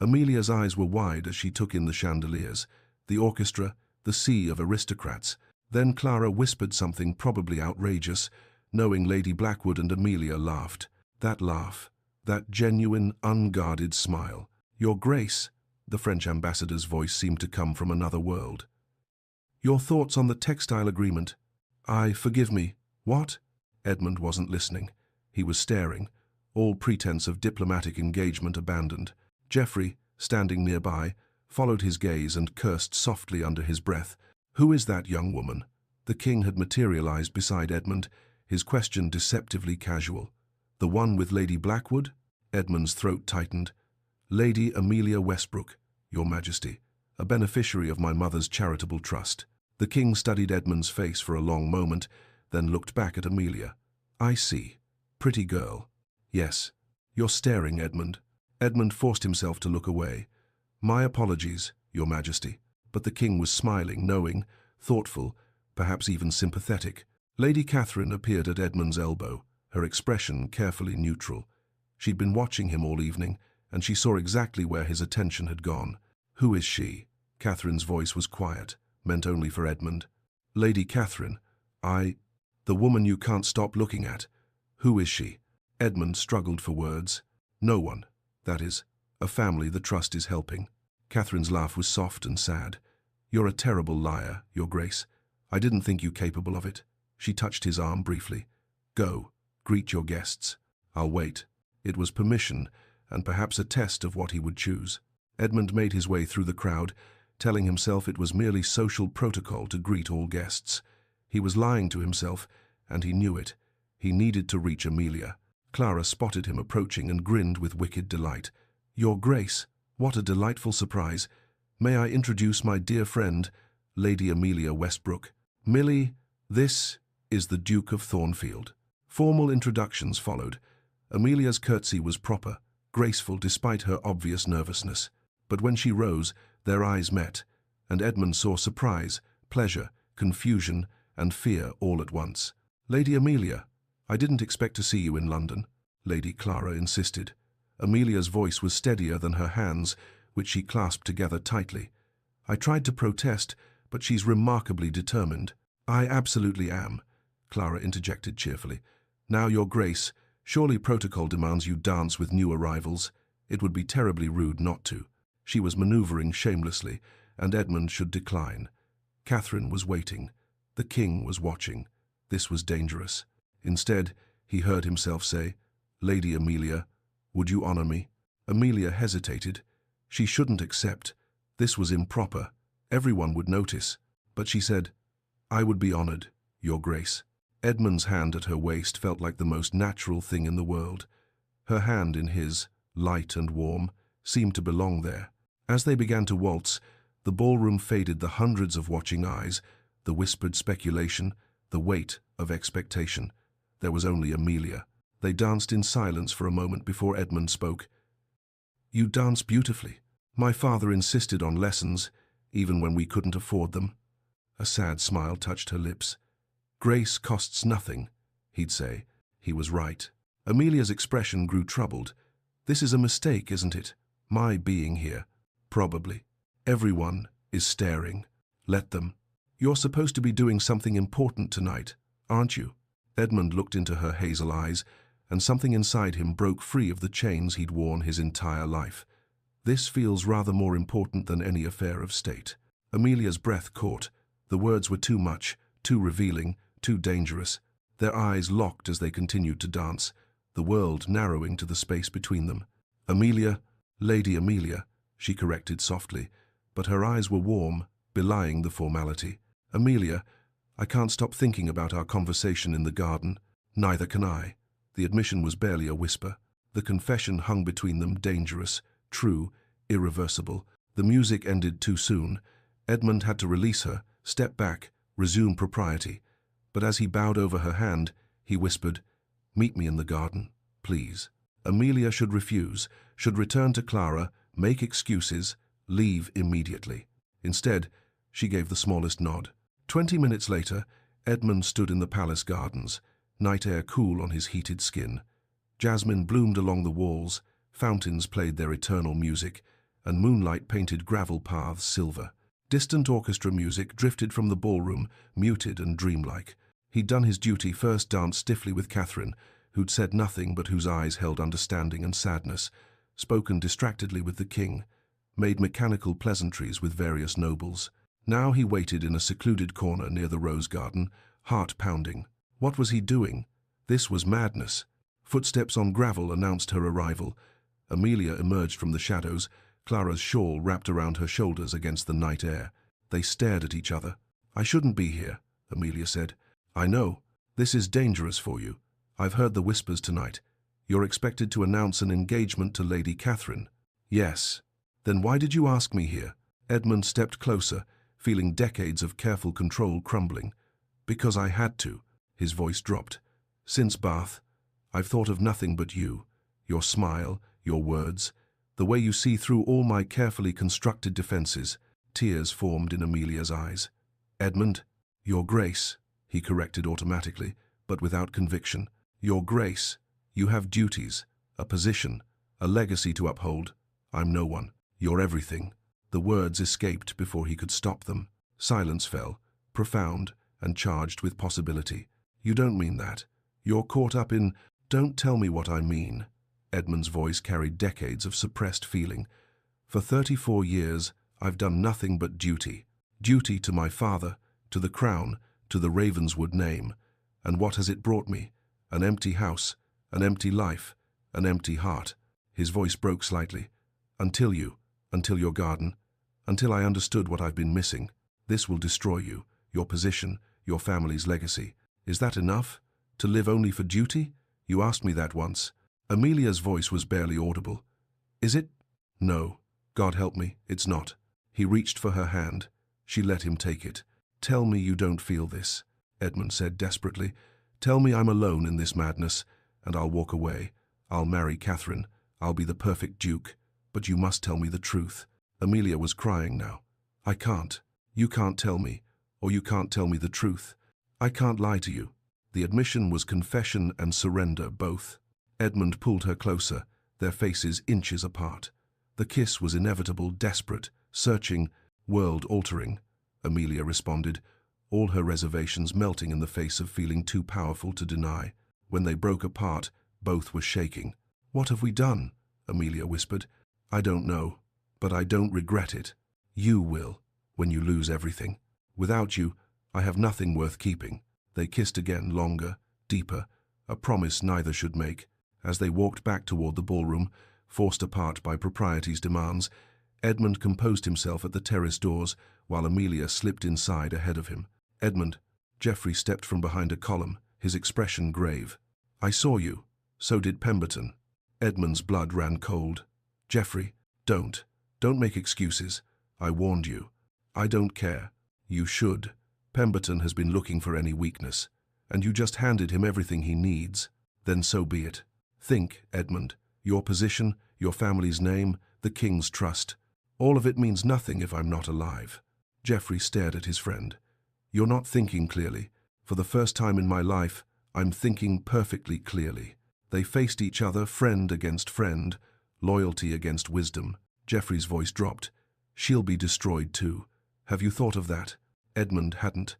Amelia's eyes were wide as she took in the chandeliers, the orchestra, the sea of aristocrats. Then Clara whispered something probably outrageous, knowing Lady Blackwood and Amelia laughed. That laugh, that genuine, unguarded smile. Your Grace, the French ambassador's voice seemed to come from another world. Your thoughts on the textile agreement? Forgive me. What? Edmund wasn't listening. He was staring, all pretense of diplomatic engagement abandoned. Geoffrey, standing nearby, followed his gaze and cursed softly under his breath. Who is that young woman? The king had materialized beside Edmund, his question deceptively casual. The one with Lady Blackwood? Edmund's throat tightened. Lady Amelia Westbrook, Your Majesty, a beneficiary of my mother's charitable trust. The king studied Edmund's face for a long moment, then looked back at Amelia. I see. Pretty girl. Yes. You're staring, Edmund. Edmund forced himself to look away. My apologies, Your Majesty. But the king was smiling, knowing, thoughtful, perhaps even sympathetic. Lady Catherine appeared at Edmund's elbow, her expression carefully neutral. She'd been watching him all evening, and she saw exactly where his attention had gone. Who is she? Catherine's voice was quiet, meant only for Edmund. Lady Catherine. The woman you can't stop looking at. Who is she? Edmund struggled for words. No one. That is, a family the trust is helping. Catherine's laugh was soft and sad. You're a terrible liar, Your Grace. I didn't think you capable of it. She touched his arm briefly. Go, greet your guests. I'll wait. It was permission, and perhaps a test of what he would choose. Edmund made his way through the crowd, telling himself it was merely social protocol to greet all guests. He was lying to himself, and he knew it. He needed to reach Amelia. Clara spotted him approaching and grinned with wicked delight. Your Grace, what a delightful surprise. May I introduce my dear friend, Lady Amelia Westbrook. Millie, this is the Duke of Thornfield. Formal introductions followed. Amelia's curtsy was proper, graceful despite her obvious nervousness. But when she rose, their eyes met, and Edmund saw surprise, pleasure, confusion, and fear all at once. Lady Amelia, I didn't expect to see you in London, Lady Clara insisted. Amelia's voice was steadier than her hands, which she clasped together tightly. I tried to protest, but she's remarkably determined. I absolutely am, Clara interjected cheerfully. Now, Your Grace, surely protocol demands you dance with new arrivals. It would be terribly rude not to. She was maneuvering shamelessly, and Edmund should decline. Catherine was waiting. The king was watching. This was dangerous. Instead, he heard himself say, Lady Amelia, would you honor me? Amelia hesitated. She shouldn't accept. This was improper. Everyone would notice. But she said, I would be honored, Your Grace. Edmund's hand at her waist felt like the most natural thing in the world. Her hand in his, light and warm, seemed to belong there. As they began to waltz, the ballroom faded the hundreds of watching eyes, the whispered speculation, the weight of expectation. There was only Amelia. They danced in silence for a moment before Edmund spoke. "You dance beautifully. My father insisted on lessons, even when we couldn't afford them." A sad smile touched her lips. "Grace costs nothing," he'd say. He was right. Amelia's expression grew troubled. "This is a mistake, isn't it? My being here." "Probably. Everyone is staring. Let them. You're supposed to be doing something important tonight, aren't you?" Edmund looked into her hazel eyes, and something inside him broke free of the chains he'd worn his entire life. "This feels rather more important than any affair of state." Amelia's breath caught. The words were too much, too revealing, too dangerous. Their eyes locked as they continued to dance, the world narrowing to the space between them. "Amelia, Lady Amelia," she corrected softly, but her eyes were warm, belying the formality. "Amelia, I can't stop thinking about our conversation in the garden." "Neither can I." The admission was barely a whisper. The confession hung between them, dangerous, true, irreversible. The music ended too soon. Edmund had to release her, step back, resume propriety. But as he bowed over her hand, he whispered, "Meet me in the garden, please." Amelia should refuse, should return to Clara, make excuses, leave immediately. Instead, she gave the smallest nod. 20 minutes later, Edmund stood in the palace gardens, night air cool on his heated skin. Jasmine bloomed along the walls, fountains played their eternal music, and moonlight painted gravel paths silver. Distant orchestra music drifted from the ballroom, muted and dreamlike. He'd done his duty, first danced stiffly with Catherine, who'd said nothing but whose eyes held understanding and sadness, spoken distractedly with the king, made mechanical pleasantries with various nobles. Now he waited in a secluded corner near the rose garden, heart pounding. What was he doing? This was madness. Footsteps on gravel announced her arrival. Amelia emerged from the shadows, Clara's shawl wrapped around her shoulders against the night air. They stared at each other. "I shouldn't be here," Amelia said. "I know. This is dangerous for you. I've heard the whispers tonight. You're expected to announce an engagement to Lady Catherine." "Yes." "Then why did you ask me here?" Edmund stepped closer, feeling decades of careful control crumbling. "Because I had to." His voice dropped. "Since Bath, I've thought of nothing but you, your smile, your words, the way you see through all my carefully constructed defenses." Tears formed in Amelia's eyes. "Edmund, Your Grace," he corrected automatically, but without conviction. "Your Grace, you have duties, a position, a legacy to uphold. I'm no one. You're everything." The words escaped before he could stop them. Silence fell, profound and charged with possibility. "You don't mean that. You're caught up in—" "Don't tell me what I mean." Edmund's voice carried decades of suppressed feeling. "For 34 years, I've done nothing but duty. Duty to my father, to the crown, to the Ravenswood name. And what has it brought me? An empty house, an empty life, an empty heart." His voice broke slightly. Until your garden, until I understood what I've been missing. This will destroy you, your position, your family's legacy. Is that enough? To live only for duty? You asked me that once." Amelia's voice was barely audible. "Is it?" "No. God help me, it's not." He reached for her hand. She let him take it. "Tell me you don't feel this," Edmund said desperately. "Tell me I'm alone in this madness, and I'll walk away. I'll marry Catherine. I'll be the perfect duke. But you must tell me the truth." Amelia was crying now. "I can't. You can't tell me, or you can't tell me the truth. I can't lie to you." The admission was confession and surrender both. Edmund pulled her closer, their faces inches apart. The kiss was inevitable, desperate, searching, world-altering. Amelia responded, all her reservations melting in the face of feeling too powerful to deny. When they broke apart, both were shaking. "What have we done?" Amelia whispered. "I don't know, but I don't regret it. You will, when you lose everything. Without you, I have nothing worth keeping." They kissed again, longer, deeper, a promise neither should make. As they walked back toward the ballroom, forced apart by propriety's demands, Edmund composed himself at the terrace doors, while Amelia slipped inside ahead of him. "Edmund." Geoffrey stepped from behind a column, his expression grave. "I saw you. So did Pemberton." Edmund's blood ran cold. "Geoffrey, don't make excuses. I warned you." "I don't care." "You should." Pemberton has been looking for any weakness, and you just handed him everything he needs. Then so be it. Think, Edmund, your position, your family's name, the king's trust. All of it means nothing if I'm not alive. Geoffrey stared at his friend. You're not thinking clearly. For the first time in my life, I'm thinking perfectly clearly. They faced each other, friend against friend, loyalty against wisdom. Geoffrey's voice dropped. She'll be destroyed too. Have you thought of that? Edmund hadn't.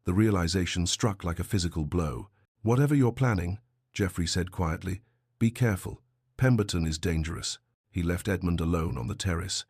The realization struck like a physical blow. Whatever you're planning, Geoffrey said quietly, be careful. Pemberton is dangerous. He left Edmund alone on the terrace.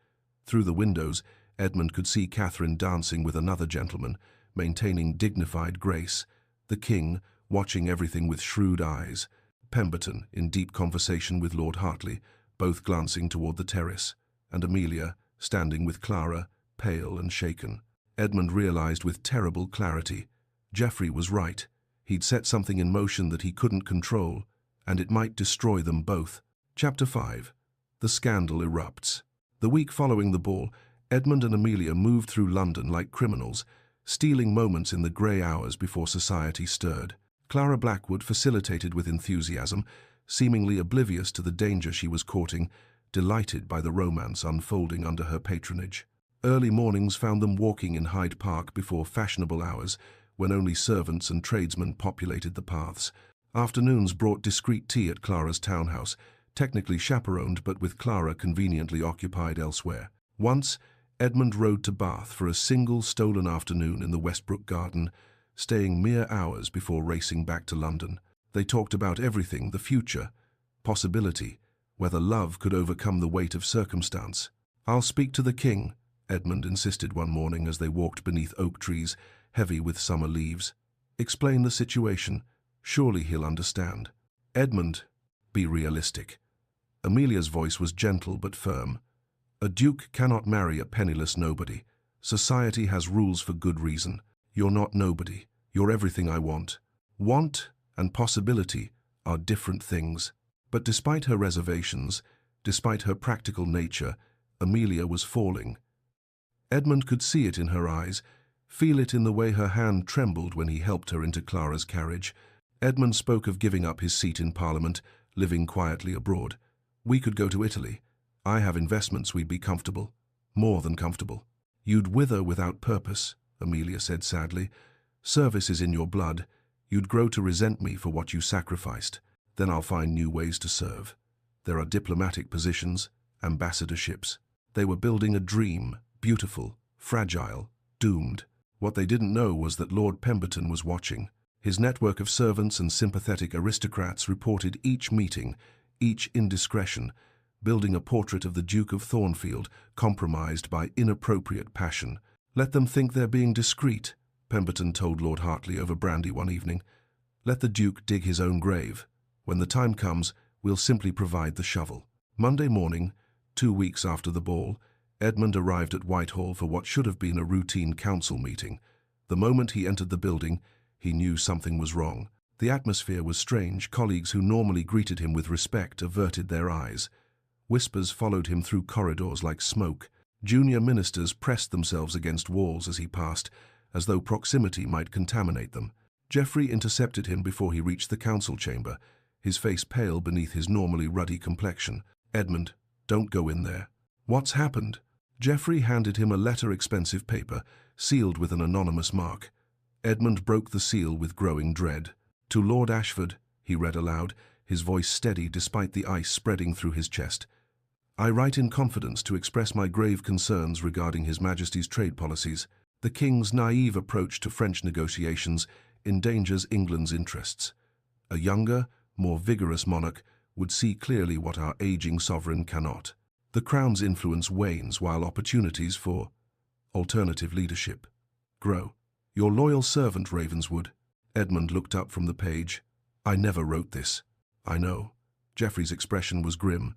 Through the windows, Edmund could see Catherine dancing with another gentleman, maintaining dignified grace. The king, watching everything with shrewd eyes. Pemberton, in deep conversation with Lord Hartley, both glancing toward the terrace. And Amelia, standing with Clara, pale and shaken. Edmund realized with terrible clarity. Geoffrey was right. He'd set something in motion that he couldn't control, and it might destroy them both. Chapter 5. The scandal erupts. The week following the ball, Edmund and Amelia moved through London like criminals, stealing moments in the grey hours before society stirred. Clara Blackwood facilitated with enthusiasm, seemingly oblivious to the danger she was courting, delighted by the romance unfolding under her patronage. Early mornings found them walking in Hyde Park before fashionable hours, when only servants and tradesmen populated the paths. Afternoons brought discreet tea at Clara's townhouse, technically chaperoned but with Clara conveniently occupied elsewhere. Once, Edmund rode to Bath for a single stolen afternoon in the Westbrook garden, staying mere hours before racing back to London. They talked about everything, the future, possibility, whether love could overcome the weight of circumstance. I'll speak to the king, Edmund insisted one morning as they walked beneath oak trees, heavy with summer leaves. Explain the situation. Surely he'll understand. Edmund, be realistic. Amelia's voice was gentle but firm. A duke cannot marry a penniless nobody. Society has rules for good reason. You're not nobody. You're everything I want. Want and possibility are different things. But despite her reservations, despite her practical nature, Amelia was falling. Edmund could see it in her eyes, feel it in the way her hand trembled when he helped her into Clara's carriage. Edmund spoke of giving up his seat in Parliament, living quietly abroad. We could go to Italy. I have investments, we'd be comfortable. More than comfortable. You'd wither without purpose, Amelia said sadly. Service is in your blood. You'd grow to resent me for what you sacrificed. Then I'll find new ways to serve. There are diplomatic positions, ambassadorships. They were building a dream, beautiful, fragile, doomed. What they didn't know was that Lord Pemberton was watching. His network of servants and sympathetic aristocrats reported each meeting, each indiscretion, building a portrait of the Duke of Thornfield, compromised by inappropriate passion. Let them think they're being discreet, Pemberton told Lord Hartley over brandy one evening. Let the Duke dig his own grave. When the time comes, we'll simply provide the shovel. Monday morning, 2 weeks after the ball, Edmund arrived at Whitehall for what should have been a routine council meeting. The moment he entered the building, he knew something was wrong. The atmosphere was strange. Colleagues who normally greeted him with respect averted their eyes. Whispers followed him through corridors like smoke. Junior ministers pressed themselves against walls as he passed, as though proximity might contaminate them. Geoffrey intercepted him before he reached the council chamber, his face pale beneath his normally ruddy complexion. Edmund, don't go in there. What's happened? Geoffrey handed him a letter-expensive paper, sealed with an anonymous mark. Edmund broke the seal with growing dread. To Lord Ashford, he read aloud, his voice steady despite the ice spreading through his chest. I write in confidence to express my grave concerns regarding His Majesty's trade policies. The King's naive approach to French negotiations endangers England's interests. A younger, more vigorous monarch would see clearly what our aging sovereign cannot. The Crown's influence wanes while opportunities for alternative leadership grow. Your loyal servant, Ravenswood. Edmund looked up from the page. I never wrote this. I know. Geoffrey's expression was grim.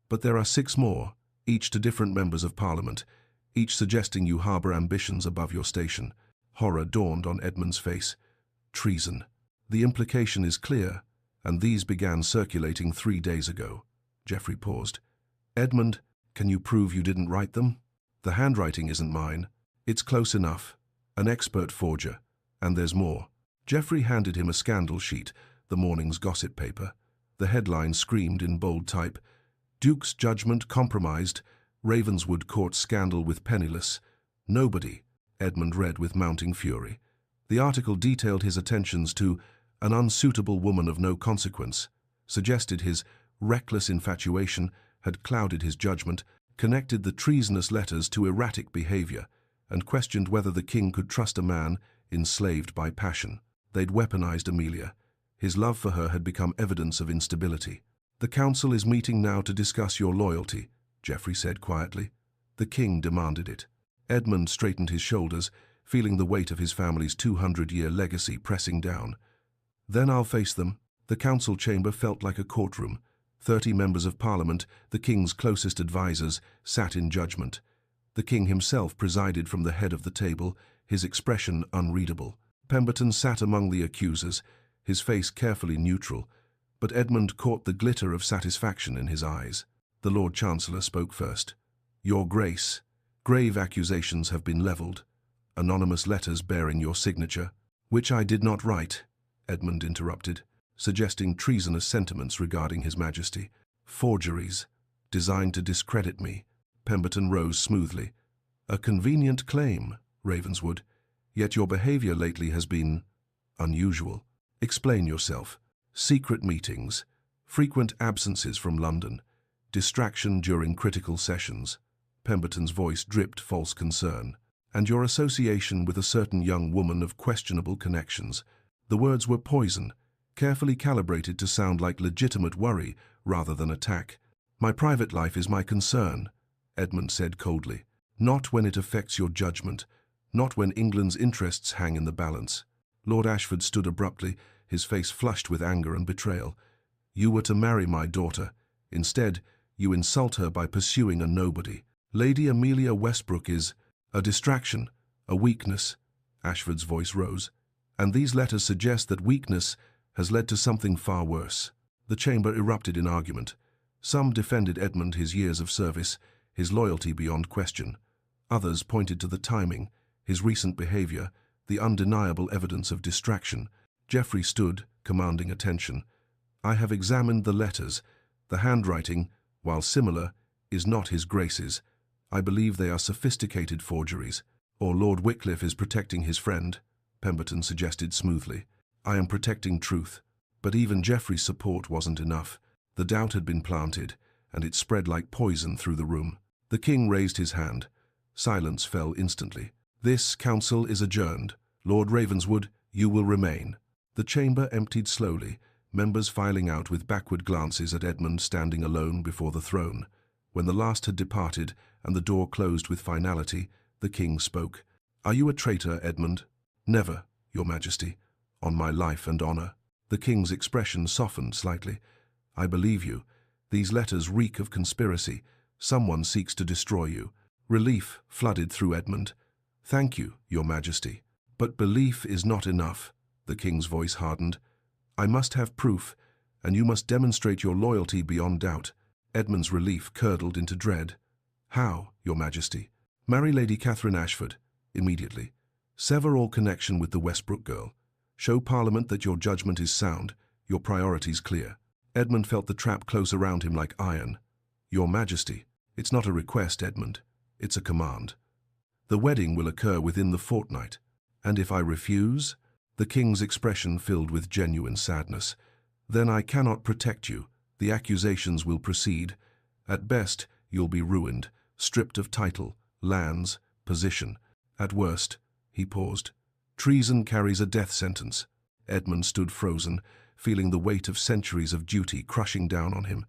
But there are 6 more, each to different members of Parliament, each suggesting you harbour ambitions above your station. Horror dawned on Edmund's face. Treason. The implication is clear, and these began circulating 3 days ago. Geoffrey paused. Edmund, can you prove you didn't write them? The handwriting isn't mine. It's close enough. An expert forger. And there's more. Geoffrey handed him a scandal sheet, the morning's gossip paper. The headline screamed in bold type, "Duke's judgment compromised. Ravenswood court scandal with penniless." "Nobody," Edmund read with mounting fury. The article detailed his attentions to an unsuitable woman of no consequence, suggested his reckless infatuation had clouded his judgment, connected the treasonous letters to erratic behavior, and questioned whether the king could trust a man enslaved by passion. They'd weaponized Amelia. His love for her had become evidence of instability. "The council is meeting now to discuss your loyalty," Geoffrey said quietly. "The king demanded it." Edmund straightened his shoulders, feeling the weight of his family's 200-year legacy pressing down. "Then I'll face them." The council chamber felt like a courtroom. 30 members of parliament, the king's closest advisers, sat in judgment. The king himself presided from the head of the table, his expression unreadable. Pemberton sat among the accusers, his face carefully neutral, but Edmund caught the glitter of satisfaction in his eyes. The Lord Chancellor spoke first. "Your Grace, grave accusations have been levelled. Anonymous letters bearing your signature." "Which I did not write," Edmund interrupted, suggesting treasonous sentiments regarding His Majesty. "Forgeries, designed to discredit me." Pemberton rose smoothly. "A convenient claim, Ravenswood, yet your behavior lately has been unusual. Explain yourself. Secret meetings, frequent absences from London, distraction during critical sessions." Pemberton's voice dripped false concern. "And your association with a certain young woman of questionable connections." The words were poison, carefully calibrated to sound like legitimate worry rather than attack. "My private life is my concern," Edmund said coldly. "Not when it affects your judgment, not when England's interests hang in the balance." Lord Ashford stood abruptly, his face flushed with anger and betrayal. "You were to marry my daughter. Instead, you insult her by pursuing a nobody. Lady Amelia Westbrook is a distraction, a weakness." Ashford's voice rose. "And these letters suggest that weakness has led to something far worse." The chamber erupted in argument. Some defended Edmund, his years of service, his loyalty beyond question. Others pointed to the timing, his recent behavior, the undeniable evidence of distraction. Geoffrey stood, commanding attention. "I have examined the letters. The handwriting, while similar, is not His Grace's. I believe they are sophisticated forgeries." "Or Lord Wycliffe is protecting his friend," Pemberton suggested smoothly. "I am protecting truth." But even Geoffrey's support wasn't enough. The doubt had been planted, and it spread like poison through the room. The king raised his hand. Silence fell instantly. "This council is adjourned. Lord Ravenswood, you will remain." The chamber emptied slowly, members filing out with backward glances at Edmund standing alone before the throne. When the last had departed and the door closed with finality, the king spoke. "Are you a traitor, Edmund?" "Never, Your Majesty, on my life and honor." The king's expression softened slightly. "I believe you. These letters reek of conspiracy. Someone seeks to destroy you." Relief flooded through Edmund. "Thank you, Your Majesty. But belief is not enough." The king's voice hardened. "I must have proof, and you must demonstrate your loyalty beyond doubt." Edmund's relief curdled into dread. "How, Your Majesty?" "Marry Lady Catherine Ashford, immediately. Sever all connection with the Westbrook girl. Show Parliament that your judgment is sound, your priorities clear." Edmund felt the trap close around him like iron. "Your Majesty, it's not a request, Edmund. It's a command. The wedding will occur within the fortnight. And if I refuse?" The king's expression filled with genuine sadness. "Then I cannot protect you. The accusations will proceed. At best, you'll be ruined, stripped of title, lands, position. At worst," he paused, "treason carries a death sentence." Edmund stood frozen, feeling the weight of centuries of duty crushing down on him.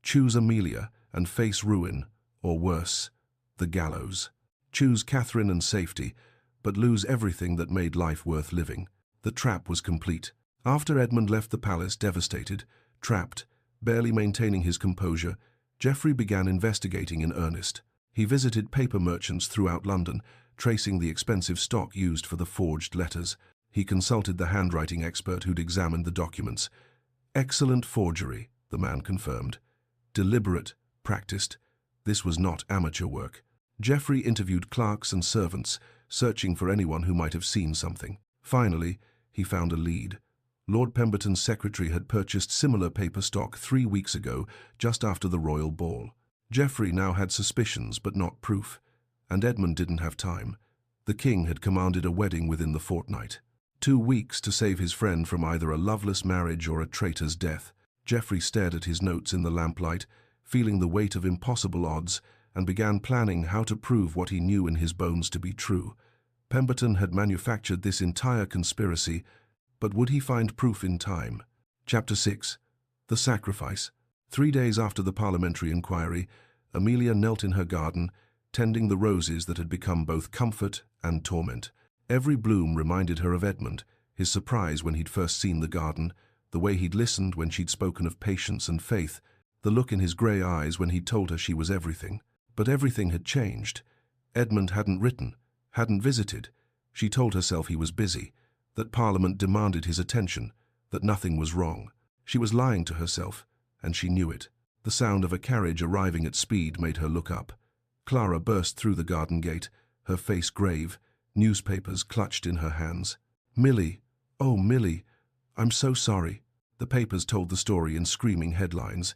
Choose Amelia and face ruin, or worse, the gallows. Choose Catherine and safety, but lose everything that made life worth living. The trap was complete. After Edmund left the palace devastated, trapped, barely maintaining his composure, Geoffrey began investigating in earnest. He visited paper merchants throughout London, tracing the expensive stock used for the forged letters. He consulted the handwriting expert who'd examined the documents. "Excellent forgery," the man confirmed. "Deliberate, practiced. This was not amateur work." Geoffrey interviewed clerks and servants, searching for anyone who might have seen something. Finally, he found a lead. Lord Pemberton's secretary had purchased similar paper stock 3 weeks ago, just after the royal ball. Geoffrey now had suspicions, but not proof, and Edmund didn't have time. The king had commanded a wedding within the fortnight. 2 weeks to save his friend from either a loveless marriage or a traitor's death. Geoffrey stared at his notes in the lamplight, feeling the weight of impossible odds, and began planning how to prove what he knew in his bones to be true. Pemberton had manufactured this entire conspiracy, but would he find proof in time? Chapter 6. The Sacrifice. 3 days after the parliamentary inquiry, Amelia knelt in her garden, tending the roses that had become both comfort and torment. Every bloom reminded her of Edmund, his surprise when he'd first seen the garden, the way he'd listened when she'd spoken of patience and faith, the look in his grey eyes when he'd told her she was everything. But everything had changed. Edmund hadn't written, hadn't visited. She told herself he was busy, that Parliament demanded his attention, that nothing was wrong. She was lying to herself, and she knew it. The sound of a carriage arriving at speed made her look up. Clara burst through the garden gate, her face grave, newspapers clutched in her hands. "Millie, oh Millie, I'm so sorry." The papers told the story in screaming headlines.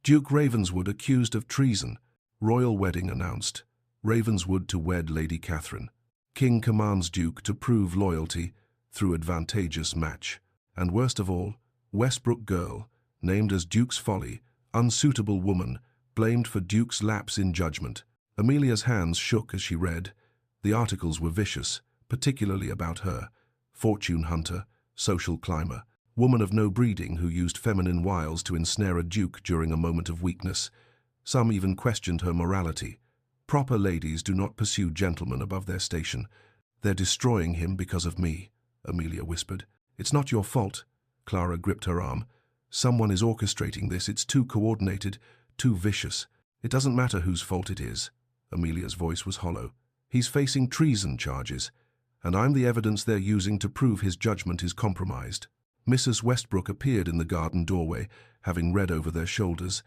Duke Ravenswood accused of treason. Royal wedding announced. Ravenswood to wed Lady Catherine. King commands Duke to prove loyalty through advantageous match. And worst of all, Westbrook girl, named as Duke's folly, unsuitable woman, blamed for Duke's lapse in judgment. Amelia's hands shook as she read. The articles were vicious, particularly about her. Fortune hunter, social climber, woman of no breeding who used feminine wiles to ensnare a duke during a moment of weakness. Some even questioned her morality. Proper ladies do not pursue gentlemen above their station. "They're destroying him because of me," Amelia whispered. "It's not your fault." Clara gripped her arm. "Someone is orchestrating this. It's too coordinated, too vicious. It doesn't matter whose fault it is." Amelia's voice was hollow. "He's facing treason charges, and I'm the evidence they're using to prove his judgment is compromised." Mrs. Westbrook appeared in the garden doorway, having read over their shoulders.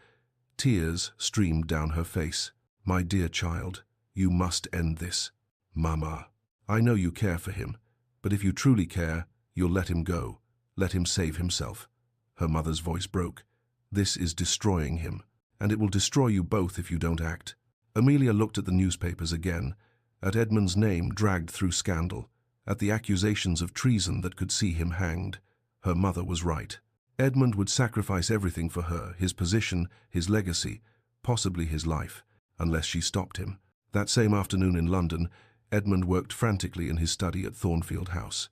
Tears streamed down her face. "My dear child, you must end this." "Mama, I know you care for him, but if you truly care, you'll let him go. Let him save himself." Her mother's voice broke. "This is destroying him, and it will destroy you both if you don't act." Amelia looked at the newspapers again, at Edmund's name dragged through scandal, at the accusations of treason that could see him hanged. Her mother was right. Edmund would sacrifice everything for her, his position, his legacy, possibly his life, unless she stopped him. That same afternoon in London, Edmund worked frantically in his study at Thornfield House.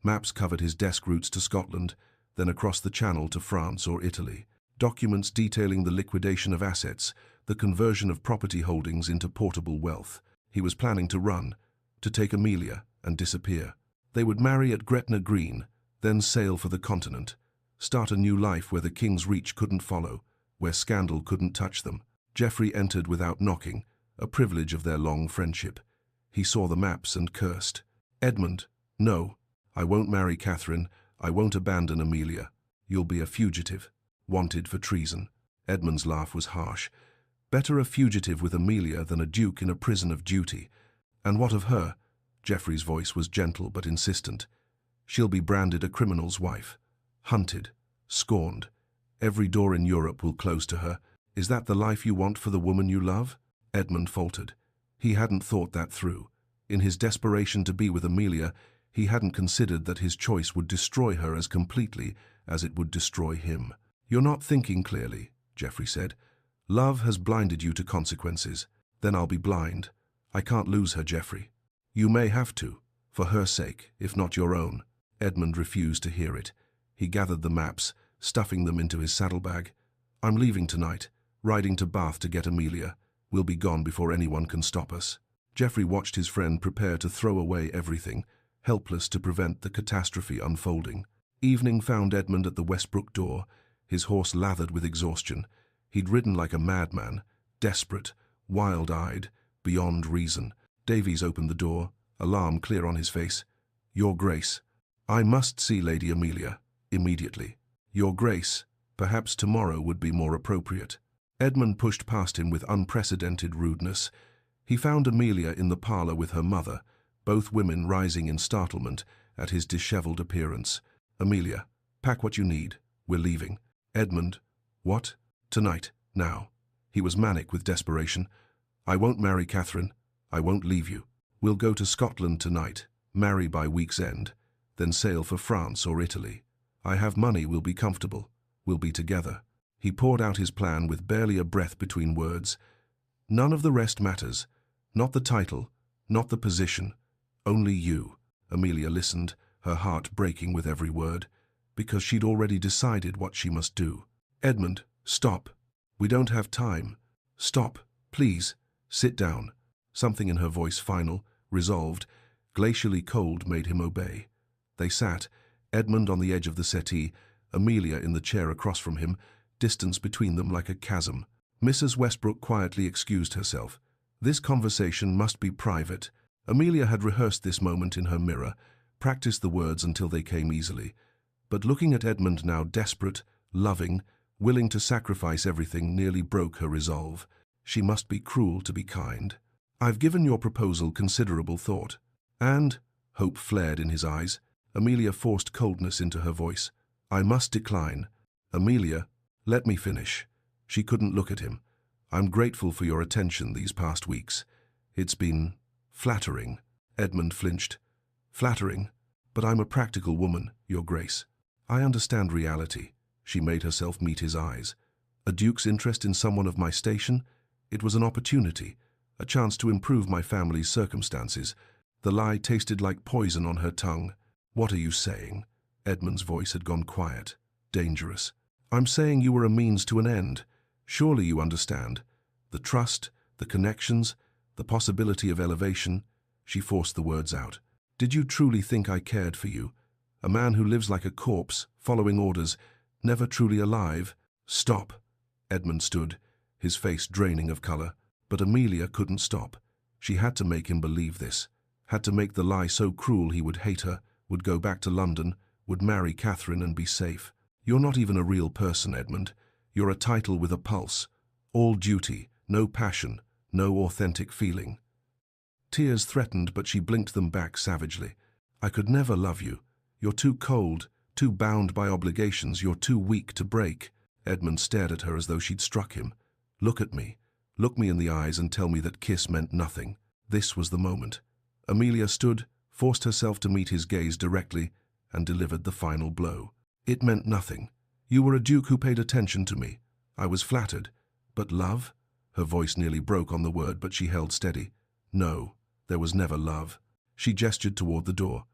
Maps covered his desk routes to Scotland, then across the Channel to France or Italy. Documents detailing the liquidation of assets, the conversion of property holdings into portable wealth. He was planning to run, to take Amelia and disappear. They would marry at Gretna Green, then sail for the continent, start a new life where the king's reach couldn't follow, where scandal couldn't touch them. Geoffrey entered without knocking, a privilege of their long friendship. He saw the maps and cursed. "Edmund, no, I won't marry Catherine. I won't abandon Amelia. You'll be a fugitive, wanted for treason." Edmund's laugh was harsh. "Better a fugitive with Amelia than a duke in a prison of duty. And what of her?" Geoffrey's voice was gentle but insistent. "She'll be branded a criminal's wife. Hunted, scorned. Every door in Europe will close to her. Is that the life you want for the woman you love?" Edmund faltered. He hadn't thought that through. In his desperation to be with Amelia, he hadn't considered that his choice would destroy her as completely as it would destroy him. "You're not thinking clearly," Geoffrey said. "Love has blinded you to consequences. Then I'll be blind. I can't lose her, Geoffrey." "You may have to, for her sake, if not your own." Edmund refused to hear it. He gathered the maps, stuffing them into his saddlebag. "I'm leaving tonight, riding to Bath to get Amelia. We'll be gone before anyone can stop us." Geoffrey watched his friend prepare to throw away everything, helpless to prevent the catastrophe unfolding. Evening found Edmund at the Westbrook door, his horse lathered with exhaustion. He'd ridden like a madman, desperate, wild-eyed, beyond reason. Davies opened the door, alarm clear on his face. "Your Grace, I must see Lady Amelia, immediately." "Your Grace, perhaps tomorrow would be more appropriate." Edmund pushed past him with unprecedented rudeness. He found Amelia in the parlour with her mother, both women rising in startlement, at his disheveled appearance. "Amelia, pack what you need. We're leaving." "Edmund, what?" "Tonight, now." He was manic with desperation. "I won't marry Catherine. I won't leave you. We'll go to Scotland tonight, marry by week's end, then sail for France or Italy. I have money, we'll be comfortable. We'll be together." He poured out his plan with barely a breath between words. "None of the rest matters. Not the title, not the position. Only you." Amelia listened, her heart breaking with every word, because she'd already decided what she must do. "Edmund, stop. We don't have time. Stop, please. Sit down." Something in her voice, final, resolved, glacially cold, made him obey. They sat, Edmund on the edge of the settee, Amelia in the chair across from him, distance between them like a chasm. Mrs. Westbrook quietly excused herself. This conversation must be private. Amelia had rehearsed this moment in her mirror, practiced the words until they came easily. But looking at Edmund now, desperate, loving, willing to sacrifice everything, nearly broke her resolve. She must be cruel to be kind. "I've given your proposal considerable thought." "And?" Hope flared in his eyes. Amelia forced coldness into her voice. "I must decline." "Amelia, let me finish." She couldn't look at him. "I'm grateful for your attention these past weeks. It's been flattering." Edmund flinched. "Flattering? But I'm a practical woman, Your Grace. I understand reality." She made herself meet his eyes. "A duke's interest in someone of my station? It was an opportunity, a chance to improve my family's circumstances." The lie tasted like poison on her tongue. "What are you saying?" Edmund's voice had gone quiet, dangerous. "I'm saying you were a means to an end. Surely you understand. The trust, the connections, the possibility of elevation." She forced the words out. "Did you truly think I cared for you? A man who lives like a corpse, following orders, never truly alive?" "Stop!" Edmund stood, his face draining of color. But Amelia couldn't stop. She had to make him believe this, had to make the lie so cruel he would hate her, would go back to London, would marry Catherine and be safe. "You're not even a real person, Edmund. You're a title with a pulse. All duty, no passion, no authentic feeling." Tears threatened, but she blinked them back savagely. "I could never love you. You're too cold, too bound by obligations, you're too weak to break." Edmund stared at her as though she'd struck him. "Look at me. Look me in the eyes and tell me that kiss meant nothing." This was the moment. Amelia stood, forced herself to meet his gaze directly, and delivered the final blow. "It meant nothing. You were a duke who paid attention to me. I was flattered. But love?" Her voice nearly broke on the word, but she held steady. "No, there was never love." She gestured toward the door.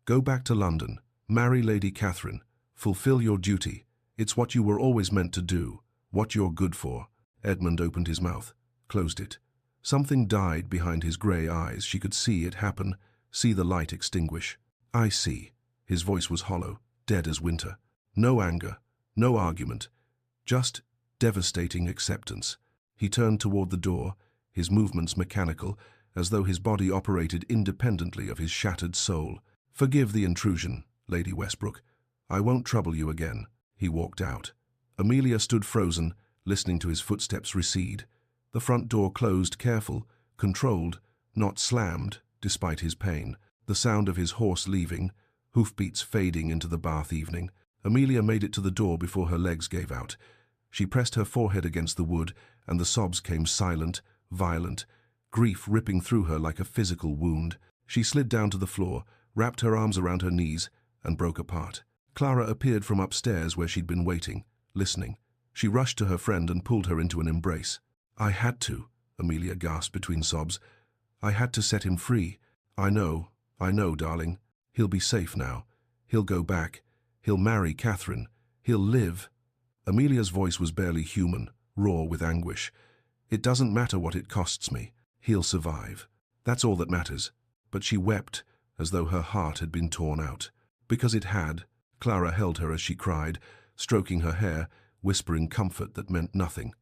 "Go back to London. Marry Lady Catherine. Fulfill your duty. It's what you were always meant to do, what you're good for." Edmund opened his mouth, closed it. Something died behind his grey eyes. She could see it happen, see the light extinguish. "I see." His voice was hollow, dead as winter. No anger, no argument, just devastating acceptance. He turned toward the door, his movements mechanical, as though his body operated independently of his shattered soul. "Forgive the intrusion, Lady Westbrook. I won't trouble you again." He walked out. Amelia stood frozen, listening to his footsteps recede. The front door closed, careful, controlled, not slammed, despite his pain. The sound of his horse leaving, hoofbeats fading into the Bath evening. Amelia made it to the door before her legs gave out. She pressed her forehead against the wood, and the sobs came silent, violent, grief ripping through her like a physical wound. She slid down to the floor, wrapped her arms around her knees, and broke apart. Clara appeared from upstairs where she'd been waiting, listening. She rushed to her friend and pulled her into an embrace. "I had to," Amelia gasped between sobs. "I had to set him free. I know, darling. He'll be safe now. He'll go back. He'll marry Catherine. He'll live." Amelia's voice was barely human, raw with anguish. "It doesn't matter what it costs me. He'll survive. That's all that matters." But she wept, as though her heart had been torn out. Because it had. Clara held her as she cried, stroking her hair, whispering comfort that meant nothing.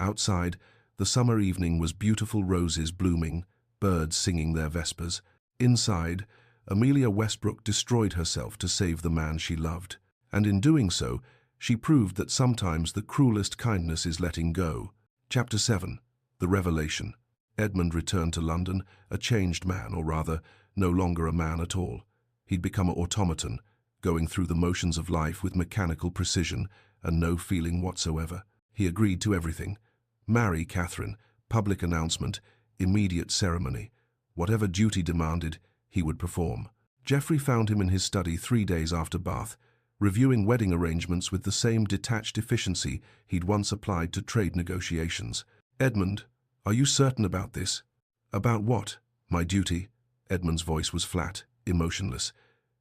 Outside, the summer evening was beautiful roses blooming, birds singing their vespers. Inside, Amelia Westbrook destroyed herself to save the man she loved. And in doing so, she proved that sometimes the cruelest kindness is letting go. Chapter 7. The Revelation. Edmund returned to London, a changed man, or rather, no longer a man at all. He'd become an automaton, going through the motions of life with mechanical precision and no feeling whatsoever. He agreed to everything. Marry Catherine, public announcement, immediate ceremony. Whatever duty demanded, he would perform. Geoffrey found him in his study 3 days after Bath, reviewing wedding arrangements with the same detached efficiency he'd once applied to trade negotiations. "Edmund, are you certain about this?" "About what?" "My duty." Edmund's voice was flat, emotionless.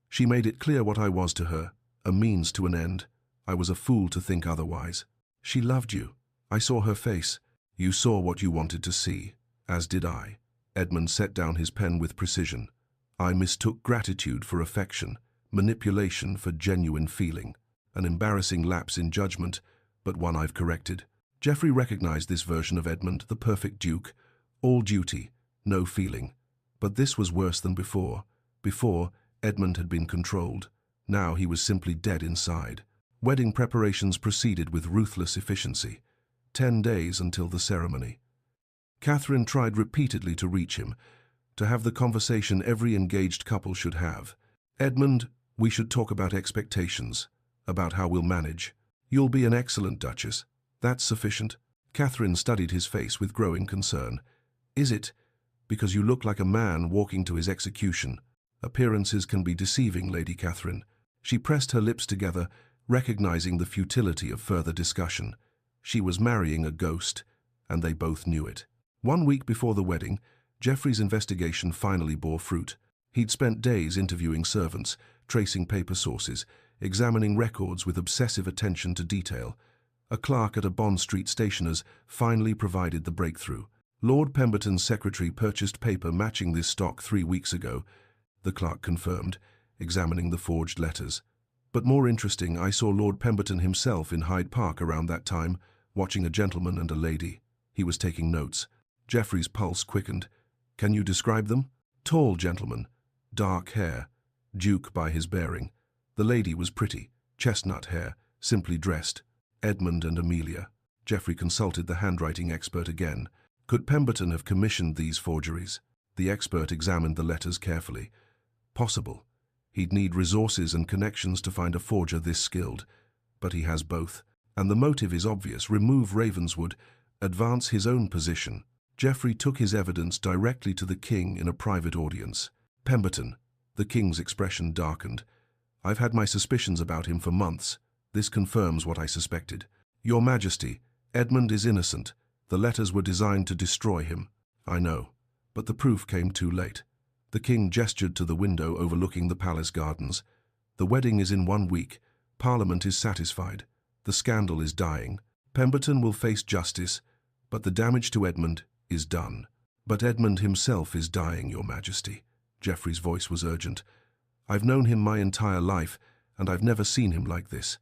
"She made it clear what I was to her, a means to an end. I was a fool to think otherwise. She loved you. I saw her face. You saw what you wanted to see, as did I." Edmund set down his pen with precision. "I mistook gratitude for affection, manipulation for genuine feeling. An embarrassing lapse in judgment, but one I've corrected." Geoffrey recognized this version of Edmund, the perfect duke. All duty, no feeling. But this was worse than before. Before, Edmund had been controlled. Now he was simply dead inside. Wedding preparations proceeded with ruthless efficiency. 10 days until the ceremony. Catherine tried repeatedly to reach him, to have the conversation every engaged couple should have. "Edmund, we should talk about expectations, about how we'll manage. You'll be an excellent Duchess. That's sufficient." Catherine studied his face with growing concern. "Is it? Because you look like a man walking to his execution. Appearances can be deceiving, Lady Catherine." She pressed her lips together, recognizing the futility of further discussion. She was marrying a ghost, and they both knew it. 1 week before the wedding, Geoffrey's investigation finally bore fruit. He'd spent days interviewing servants, tracing paper sources, examining records with obsessive attention to detail. A clerk at a Bond Street stationer's finally provided the breakthrough. "Lord Pemberton's secretary purchased paper matching this stock 3 weeks ago," the clerk confirmed, examining the forged letters. "But more interesting, I saw Lord Pemberton himself in Hyde Park around that time, watching a gentleman and a lady. He was taking notes." Geoffrey's pulse quickened. "Can you describe them?" "Tall gentleman, dark hair, duke by his bearing. The lady was pretty, chestnut hair, simply dressed. Edmund and Amelia." Geoffrey consulted the handwriting expert again. Could Pemberton have commissioned these forgeries? The expert examined the letters carefully. Possible. He'd need resources and connections to find a forger this skilled. But he has both. And the motive is obvious: remove Ravenswood, advance his own position. Geoffrey took his evidence directly to the king in a private audience. "Pemberton," the king's expression darkened. "I've had my suspicions about him for months. This confirms what I suspected. Your Majesty, Edmund is innocent. The letters were designed to destroy him. I know. But the proof came too late." The king gestured to the window overlooking the palace gardens. "The wedding is in 1 week. Parliament is satisfied. The scandal is dying. Pemberton will face justice, but the damage to Edmund is done." "But Edmund himself is dying, Your Majesty." Geoffrey's voice was urgent. "I've known him my entire life, and I've never seen him like this.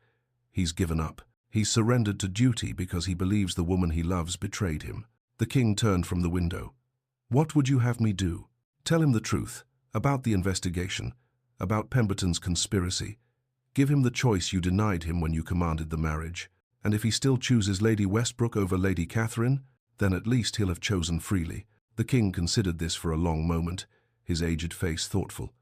He's given up. He's surrendered to duty because he believes the woman he loves betrayed him." The king turned from the window. "What would you have me do?" "Tell him the truth, about the investigation, about Pemberton's conspiracy. Give him the choice you denied him when you commanded the marriage. And if he still chooses Lady Westbrook over Lady Catherine, then at least he'll have chosen freely." The king considered this for a long moment, his aged face thoughtful.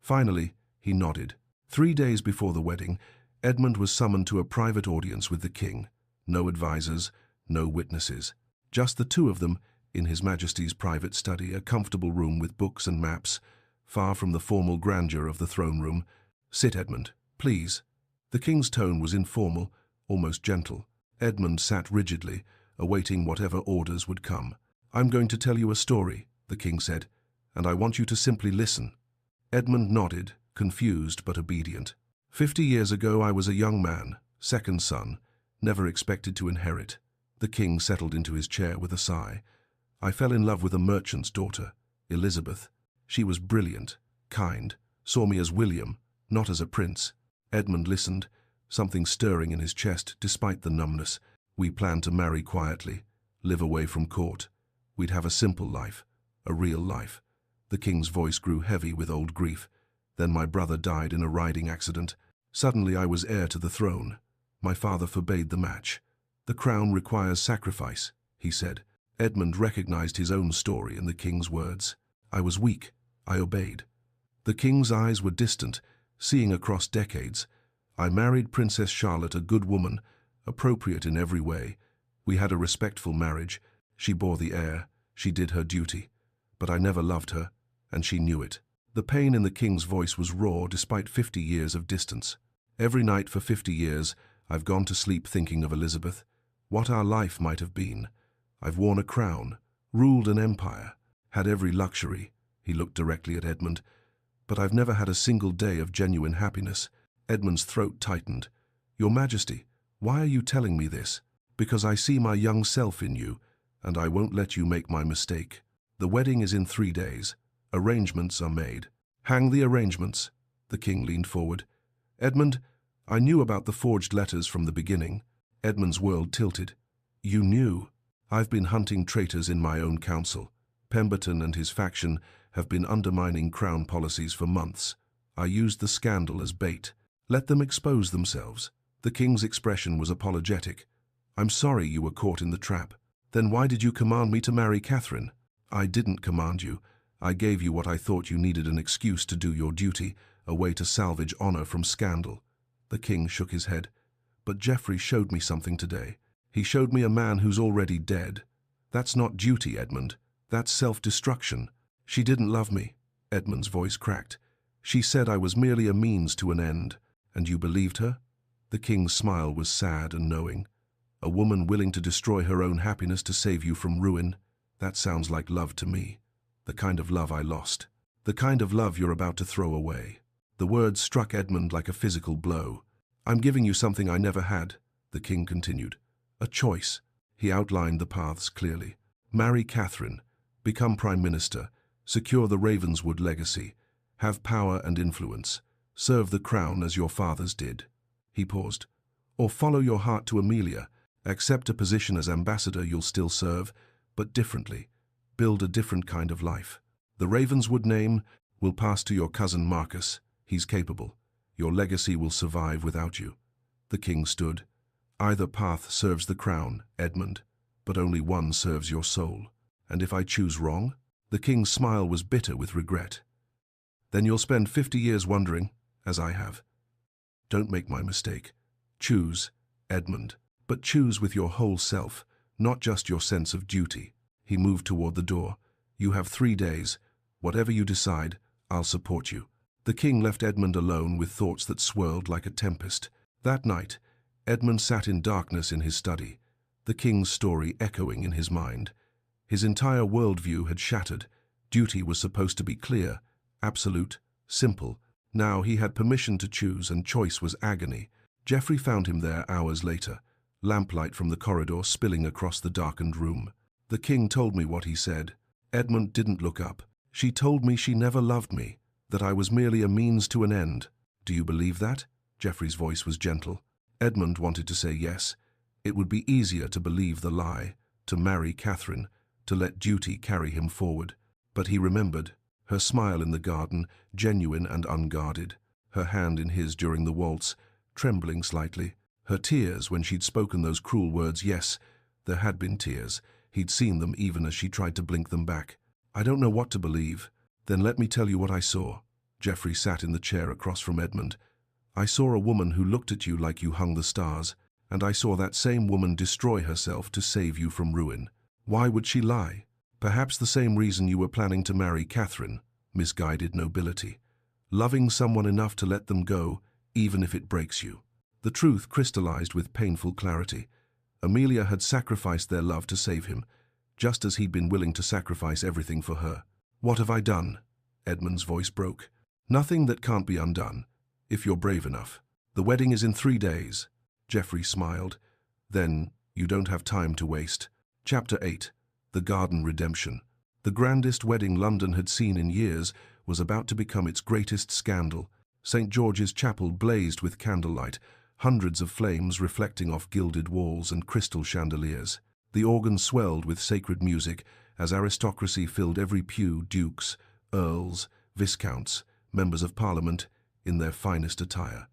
Finally, he nodded. 3 days before the wedding, Edmund was summoned to a private audience with the king. No advisors, no witnesses. Just the two of them in His Majesty's private study, a comfortable room with books and maps, far from the formal grandeur of the throne room. "Sit, Edmund, please." The king's tone was informal, almost gentle. Edmund sat rigidly, awaiting whatever orders would come. "I'm going to tell you a story," the king said, "and I want you to simply listen." Edmund nodded, confused but obedient. 50 years ago I was a young man, second son, never expected to inherit." The king settled into his chair with a sigh. "I fell in love with a merchant's daughter, Elizabeth. She was brilliant, kind, saw me as William, not as a prince." Edmund listened, something stirring in his chest despite the numbness. "We planned to marry quietly, live away from court. We'd have a simple life, a real life." The king's voice grew heavy with old grief. "Then my brother died in a riding accident. Suddenly I was heir to the throne. My father forbade the match. 'The crown requires sacrifice,' he said." Edmund recognized his own story in the king's words. "I was weak. I obeyed. The king's eyes were distant, seeing across decades. I married Princess Charlotte, a good woman, appropriate in every way. We had a respectful marriage. She bore the heir. She did her duty. But I never loved her, and she knew it. The pain in the king's voice was raw despite 50 years of distance. Every night for 50 years, I've gone to sleep thinking of Elizabeth, what our life might have been. I've worn a crown, ruled an empire, had every luxury. He looked directly at Edmund. But I've never had a single day of genuine happiness. Edmund's throat tightened. Your Majesty, why are you telling me this? Because I see my young self in you, and I won't let you make my mistake. The wedding is in 3 days. Arrangements are made. Hang the arrangements. The king leaned forward. Edmund, I knew about the forged letters from the beginning. Edmund's world tilted. You knew? I've been hunting traitors in my own council. Pemberton and his faction have been undermining crown policies for months. I used the scandal as bait. Let them expose themselves. The king's expression was apologetic. I'm sorry you were caught in the trap. Then why did you command me to marry Catherine? I didn't command you. I gave you what I thought you needed, an excuse to do your duty, a way to salvage honor from scandal. The king shook his head. But Geoffrey showed me something today. He showed me a man who's already dead. That's not duty, Edmund. That's self-destruction. She didn't love me. Edmund's voice cracked. She said I was merely a means to an end. And you believed her? The king's smile was sad and knowing. A woman willing to destroy her own happiness to save you from ruin. That sounds like love to me. The kind of love I lost. The kind of love you're about to throw away. The words struck Edmund like a physical blow. I'm giving you something I never had, the king continued. A choice. He outlined the paths clearly. Marry Catherine. Become Prime Minister. Secure the Ravenswood legacy. Have power and influence. Serve the crown as your fathers did. He paused. Or follow your heart to Amelia. Accept a position as ambassador you'll still serve, but differently. Build a different kind of life. The Ravenswood name will pass to your cousin Marcus. He's capable. Your legacy will survive without you. The king stood. Either path serves the crown, Edmund, but only one serves your soul. And if I choose wrong? The king's smile was bitter with regret. Then you'll spend 50 years wondering, as I have. Don't make my mistake. Choose, Edmund, but choose with your whole self, not just your sense of duty. He moved toward the door. You have 3 days. Whatever you decide, I'll support you. The king left Edmund alone with thoughts that swirled like a tempest. That night, Edmund sat in darkness in his study, the king's story echoing in his mind. His entire worldview had shattered. Duty was supposed to be clear, absolute, simple. Now he had permission to choose, and choice was agony. Geoffrey found him there hours later, lamplight from the corridor spilling across the darkened room. The king told me what he said. Edmund didn't look up. She told me she never loved me, that I was merely a means to an end. Do you believe that? Geoffrey's voice was gentle. Edmund wanted to say yes. It would be easier to believe the lie, to marry Catherine, to let duty carry him forward. But he remembered her smile in the garden, genuine and unguarded, her hand in his during the waltz, trembling slightly, her tears when she'd spoken those cruel words. Yes, there had been tears. He'd seen them even as she tried to blink them back. I don't know what to believe. Then let me tell you what I saw. Geoffrey sat in the chair across from Edmund. I saw a woman who looked at you like you hung the stars, and I saw that same woman destroy herself to save you from ruin. Why would she lie? Perhaps the same reason you were planning to marry Catherine, misguided nobility. Loving someone enough to let them go, even if it breaks you. The truth crystallized with painful clarity. Amelia had sacrificed their love to save him, just as he'd been willing to sacrifice everything for her. What have I done? Edmund's voice broke. Nothing that can't be undone, if you're brave enough. The wedding is in 3 days. Geoffrey smiled. Then, you don't have time to waste. Chapter 8. The Garden Redemption. The grandest wedding London had seen in years was about to become its greatest scandal. St. George's Chapel blazed with candlelight, hundreds of flames reflecting off gilded walls and crystal chandeliers. The organ swelled with sacred music as aristocracy filled every pew, dukes, earls, viscounts, members of Parliament, in their finest attire.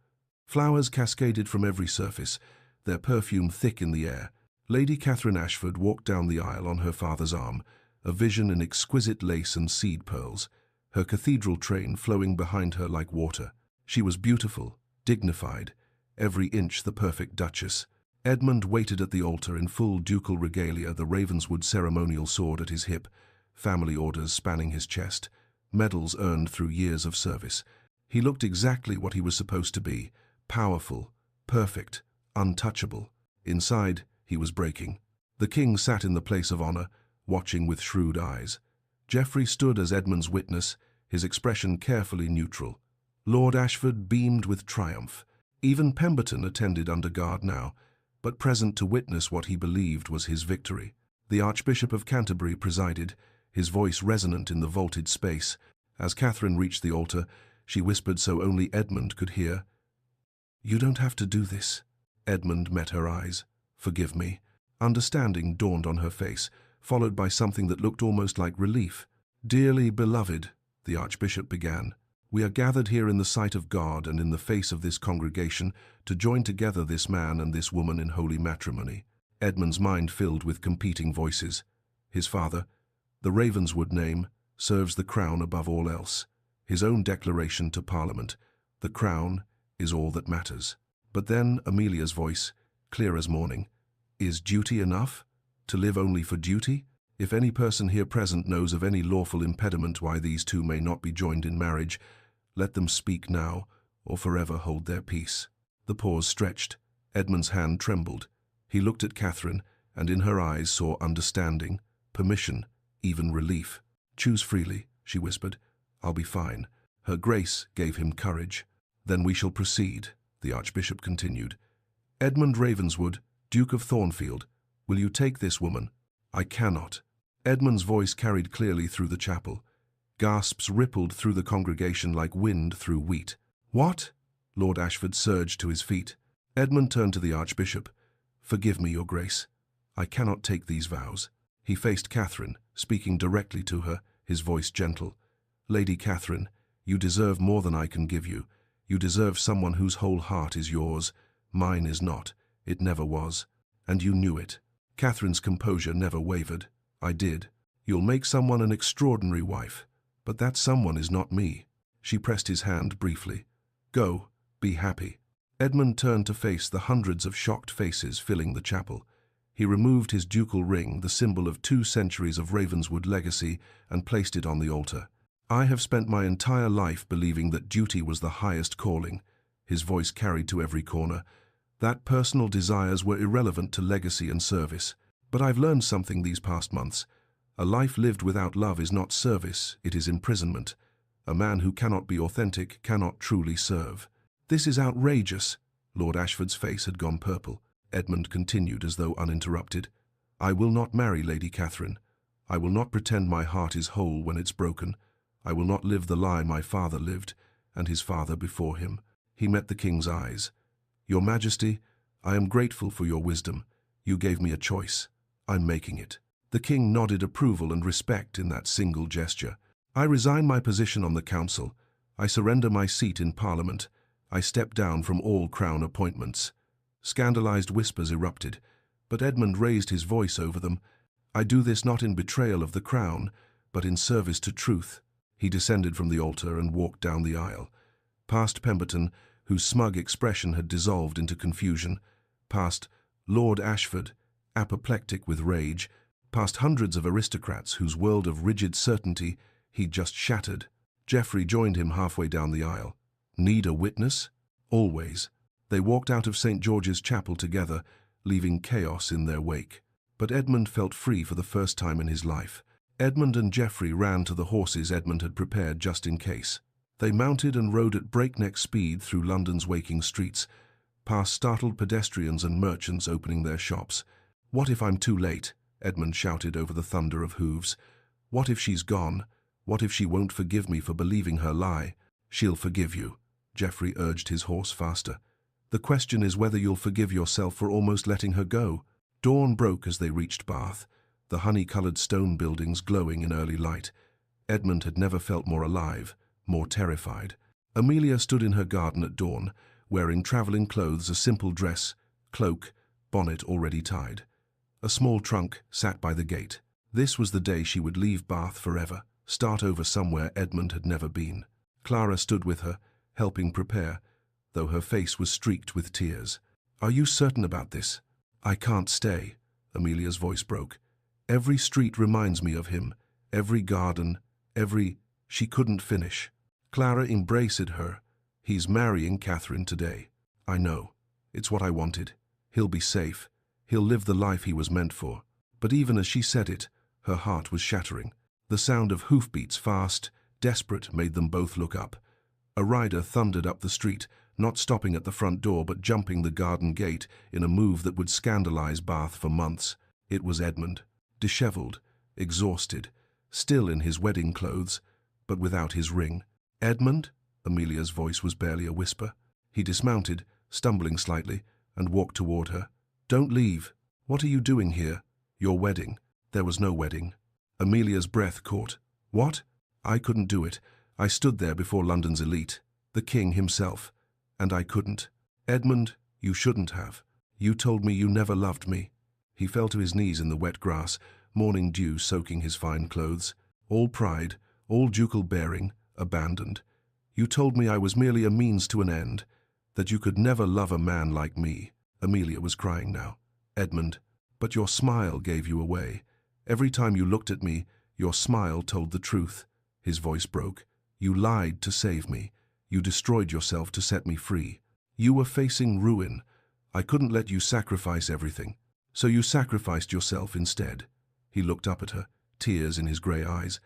Flowers cascaded from every surface, their perfume thick in the air. Lady Catherine Ashford walked down the aisle on her father's arm, a vision in exquisite lace and seed pearls. her cathedral train flowing behind her like water. She was beautiful, dignified, every inch the perfect duchess. Edmund waited at the altar in full ducal regalia, the Ravenswood ceremonial sword at his hip, family orders spanning his chest, medals earned through years of service. He looked exactly what he was supposed to be, powerful, perfect, untouchable. Inside, he was breaking. The king sat in the place of honor, watching with shrewd eyes. Geoffrey stood as Edmund's witness, his expression carefully neutral. Lord Ashford beamed with triumph. Even Pemberton attended under guard now, but present to witness what he believed was his victory. The Archbishop of Canterbury presided, his voice resonant in the vaulted space. As Catherine reached the altar, she whispered so only Edmund could hear, "You don't have to do this." Edmund met her eyes. "Forgive me." Understanding dawned on her face, followed by something that looked almost like relief. "Dearly beloved," the Archbishop began, "we are gathered here in the sight of God and in the face of this congregation to join together this man and this woman in holy matrimony." Edmund's mind filled with competing voices. His father, the Ravenswood name, serves the crown above all else. His own declaration to Parliament, "The crown is all that matters." But then Amelia's voice, clear as morning, "Is duty enough? To live only for duty? If any person here present knows of any lawful impediment why these two may not be joined in marriage, let them speak now, or forever hold their peace." The pause stretched. Edmund's hand trembled. He looked at Catherine, and in her eyes saw understanding, permission, even relief. "Choose freely," she whispered. "I'll be fine." Her grace gave him courage. "Then we shall proceed," the Archbishop continued. "Edmund Ravenswood, Duke of Thornfield, will you take this woman?" "I cannot." Edmund's voice carried clearly through the chapel. Gasps rippled through the congregation like wind through wheat. "What?" Lord Ashford surged to his feet. Edmund turned to the Archbishop. "Forgive me, Your Grace. I cannot take these vows." He faced Catherine, speaking directly to her, his voice gentle. "Lady Catherine, you deserve more than I can give you. You deserve someone whose whole heart is yours. Mine is not. It never was. And you knew it." Catherine's composure never wavered. "I did. You'll make someone an extraordinary wife. But that someone is not me." She pressed his hand briefly. "Go, be happy." Edmund turned to face the hundreds of shocked faces filling the chapel. He removed his ducal ring, the symbol of 2 centuries of Ravenswood legacy, and placed it on the altar. "I have spent my entire life believing that duty was the highest calling," his voice carried to every corner, "that personal desires were irrelevant to legacy and service. But I've learned something these past months. A life lived without love is not service, it is imprisonment. A man who cannot be authentic cannot truly serve." "This is outrageous." Lord Ashford's face had gone purple. Edmund continued as though uninterrupted. "I will not marry Lady Catherine. I will not pretend my heart is whole when it's broken. I will not live the lie my father lived, and his father before him." He met the king's eyes. "Your Majesty, I am grateful for your wisdom. You gave me a choice. I'm making it." The king nodded approval and respect in that single gesture. "I resign my position on the council. I surrender my seat in Parliament. I step down from all crown appointments." Scandalized whispers erupted, but Edmund raised his voice over them. "I do this not in betrayal of the crown, but in service to truth." He descended from the altar and walked down the aisle. Past Pemberton, whose smug expression had dissolved into confusion. Past Lord Ashford, apoplectic with rage. Past hundreds of aristocrats whose world of rigid certainty he'd just shattered. Geoffrey joined him halfway down the aisle. "Need a witness?" "Always." They walked out of St. George's Chapel together, leaving chaos in their wake. But Edmund felt free for the first time in his life. Edmund and Geoffrey ran to the horses Edmund had prepared just in case. They mounted and rode at breakneck speed through London's waking streets, past startled pedestrians and merchants opening their shops. "What if I'm too late?" Edmund shouted over the thunder of hooves. "What if she's gone? What if she won't forgive me for believing her lie?" "She'll forgive you," Geoffrey urged his horse faster. "The question is whether you'll forgive yourself for almost letting her go." Dawn broke as they reached Bath, the honey-coloured stone buildings glowing in early light. Edmund had never felt more alive, more terrified. Amelia stood in her garden at dawn, wearing travelling clothes, a simple dress, cloak, bonnet already tied. A small trunk sat by the gate. This was the day she would leave Bath forever. Start over somewhere Edmund had never been. Clara stood with her, helping prepare, though her face was streaked with tears. "Are you certain about this?" "I can't stay," Amelia's voice broke. "Every street reminds me of him, every garden, every—" She couldn't finish. Clara embraced her. "He's marrying Catherine today. I know. It's what I wanted. He'll be safe. He'll live the life he was meant for." But even as she said it, her heart was shattering. The sound of hoofbeats, fast, desperate, made them both look up. A rider thundered up the street, not stopping at the front door but jumping the garden gate in a move that would scandalize Bath for months. It was Edmund, disheveled, exhausted, still in his wedding clothes, but without his ring. "Edmund?" Amelia's voice was barely a whisper. He dismounted, stumbling slightly, and walked toward her. "Don't leave. What are you doing here? Your wedding." There was no wedding. Amelia's breath caught. "What?" "I couldn't do it. I stood there before London's elite, the king himself, and I couldn't." "Edmund, you shouldn't have. You told me you never loved me." He fell to his knees in the wet grass, morning dew soaking his fine clothes. "All pride, all ducal bearing, abandoned. You told me I was merely a means to an end, that you could never love a man like me." Amelia was crying now. "Edmund, but your smile gave you away. Every time you looked at me, your smile told the truth." His voice broke. "You lied to save me. You destroyed yourself to set me free. You were facing ruin. I couldn't let you sacrifice everything. So you sacrificed yourself instead." He looked up at her, tears in his grey eyes.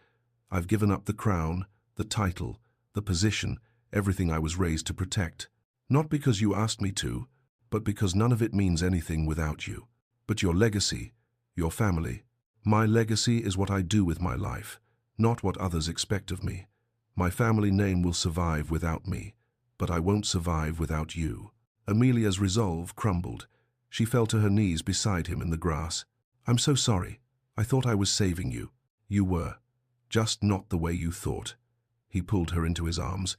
"I've given up the crown, the title, the position, everything I was raised to protect. Not because you asked me to, but because none of it means anything without you. But your legacy, your family. My legacy is what I do with my life, not what others expect of me. My family name will survive without me, but I won't survive without you." Amelia's resolve crumbled. She fell to her knees beside him in the grass. "I'm so sorry. I thought I was saving you." "You were. Just not the way you thought." He pulled her into his arms.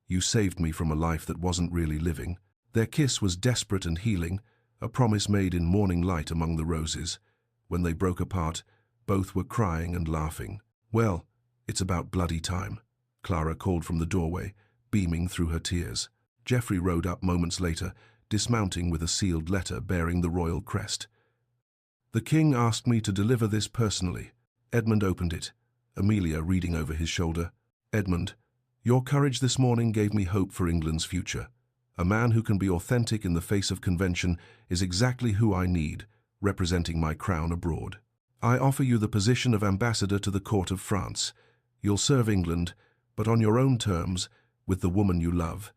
"You saved me from a life that wasn't really living." Their kiss was desperate and healing, a promise made in morning light among the roses. When they broke apart, both were crying and laughing. "Well, it's about bloody time," Clara called from the doorway, beaming through her tears. Geoffrey rode up moments later, dismounting with a sealed letter bearing the royal crest. "The king asked me to deliver this personally." Edmund opened it, Amelia reading over his shoulder. "Edmund, your courage this morning gave me hope for England's future. A man who can be authentic in the face of convention is exactly who I need, representing my crown abroad. I offer you the position of ambassador to the court of France. You'll serve England, but on your own terms, with the woman you love.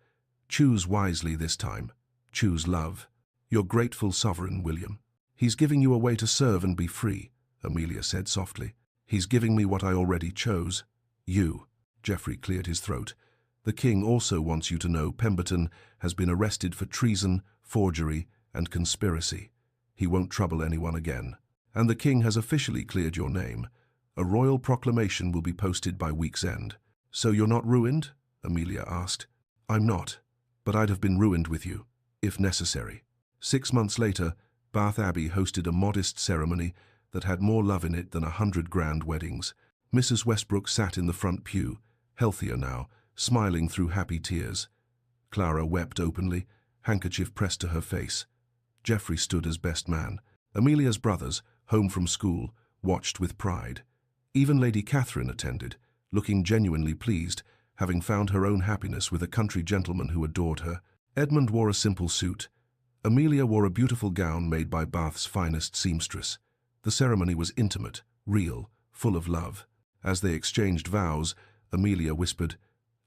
Choose wisely this time. Choose love. Your grateful sovereign, William." "He's giving you a way to serve and be free," Amelia said softly. "He's giving me what I already chose. You." Geoffrey cleared his throat. "The king also wants you to know Pemberton has been arrested for treason, forgery, and conspiracy. He won't trouble anyone again. And the king has officially cleared your name. A royal proclamation will be posted by week's end." "So you're not ruined?" Amelia asked. "I'm not, but I'd have been ruined with you, if necessary." 6 months later, Bath Abbey hosted a modest ceremony that had more love in it than 100 grand weddings. Mrs. Westbrook sat in the front pew, healthier now, smiling through happy tears. Clara wept openly, handkerchief pressed to her face. Geoffrey stood as best man. Amelia's brothers, home from school, watched with pride. Even Lady Catherine attended, looking genuinely pleased, having found her own happiness with a country gentleman who adored her. Edmund wore a simple suit. Amelia wore a beautiful gown made by Bath's finest seamstress. The ceremony was intimate, real, full of love. As they exchanged vows, Amelia whispered,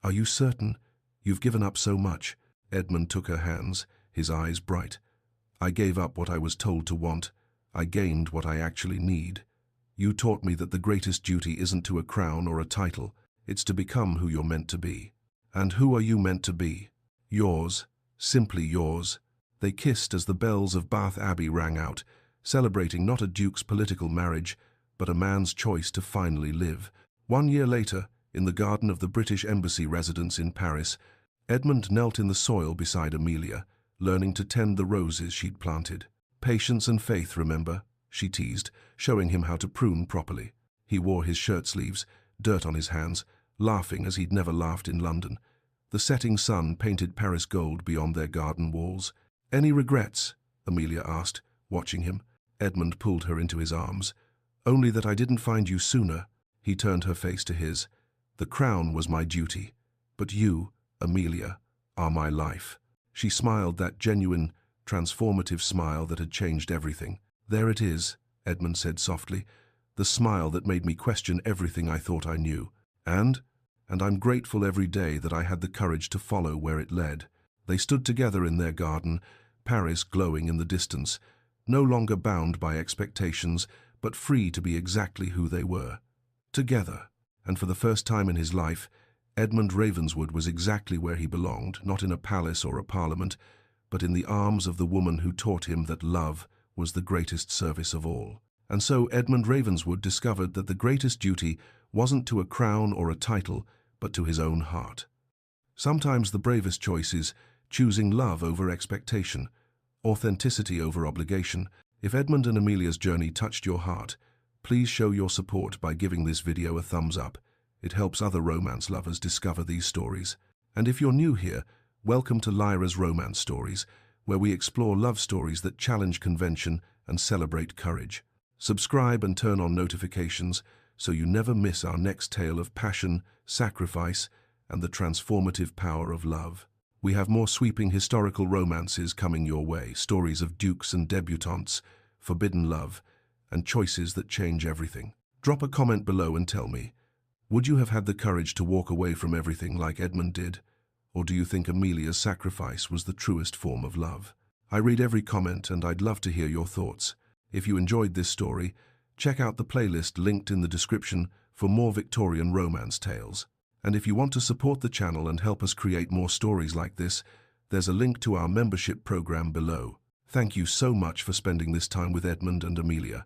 "Are you certain? You've given up so much." Edmund took her hands, his eyes bright. "I gave up what I was told to want. I gained what I actually need. You taught me that the greatest duty isn't to a crown or a title. It's to become who you're meant to be." "And who are you meant to be?" "Yours, simply yours." They kissed as the bells of Bath Abbey rang out, celebrating not a duke's political marriage, but a man's choice to finally live. 1 year later, in the garden of the British Embassy residence in Paris, Edmund knelt in the soil beside Amelia, learning to tend the roses she'd planted. "Patience and faith, remember," she teased, showing him how to prune properly. He wore his shirt sleeves, dirt on his hands, laughing as he'd never laughed in London. The setting sun painted Paris gold beyond their garden walls. "Any regrets?" Amelia asked, watching him. Edmund pulled her into his arms. "Only that I didn't find you sooner." He turned her face to his. "The crown was my duty, but you, Amelia, are my life." She smiled, that genuine, transformative smile that had changed everything. "There it is," Edmund said softly, "the smile that made me question everything I thought I knew. And I'm grateful every day that I had the courage to follow where it led." They stood together in their garden, Paris glowing in the distance, no longer bound by expectations, but free to be exactly who they were. Together, and for the first time in his life, Edmund Ravenswood was exactly where he belonged, not in a palace or a parliament, but in the arms of the woman who taught him that love was the greatest service of all. And so Edmund Ravenswood discovered that the greatest duty wasn't to a crown or a title, but to his own heart. Sometimes the bravest choice is choosing love over expectation, authenticity over obligation. If Edmund and Amelia's journey touched your heart, please show your support by giving this video a thumbs up. It helps other romance lovers discover these stories. And if you're new here, welcome to Lyra's Romance Stories, where we explore love stories that challenge convention and celebrate courage. Subscribe and turn on notifications so you never miss our next tale of passion, sacrifice, and the transformative power of love. We have more sweeping historical romances coming your way, stories of dukes and debutantes, forbidden love, and choices that change everything. Drop a comment below and tell me, would you have had the courage to walk away from everything like Edmund did? Or do you think Amelia's sacrifice was the truest form of love? I read every comment and I'd love to hear your thoughts. If you enjoyed this story, check out the playlist linked in the description for more Victorian romance tales. And if you want to support the channel and help us create more stories like this, there's a link to our membership program below. Thank you so much for spending this time with Edmund and Amelia.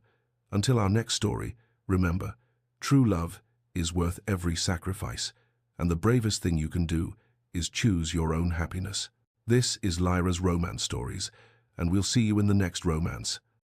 Until our next story, remember, true love is worth every sacrifice, and the bravest thing you can do is choose your own happiness. This is Lyra's Romance Stories, and we'll see you in the next romance.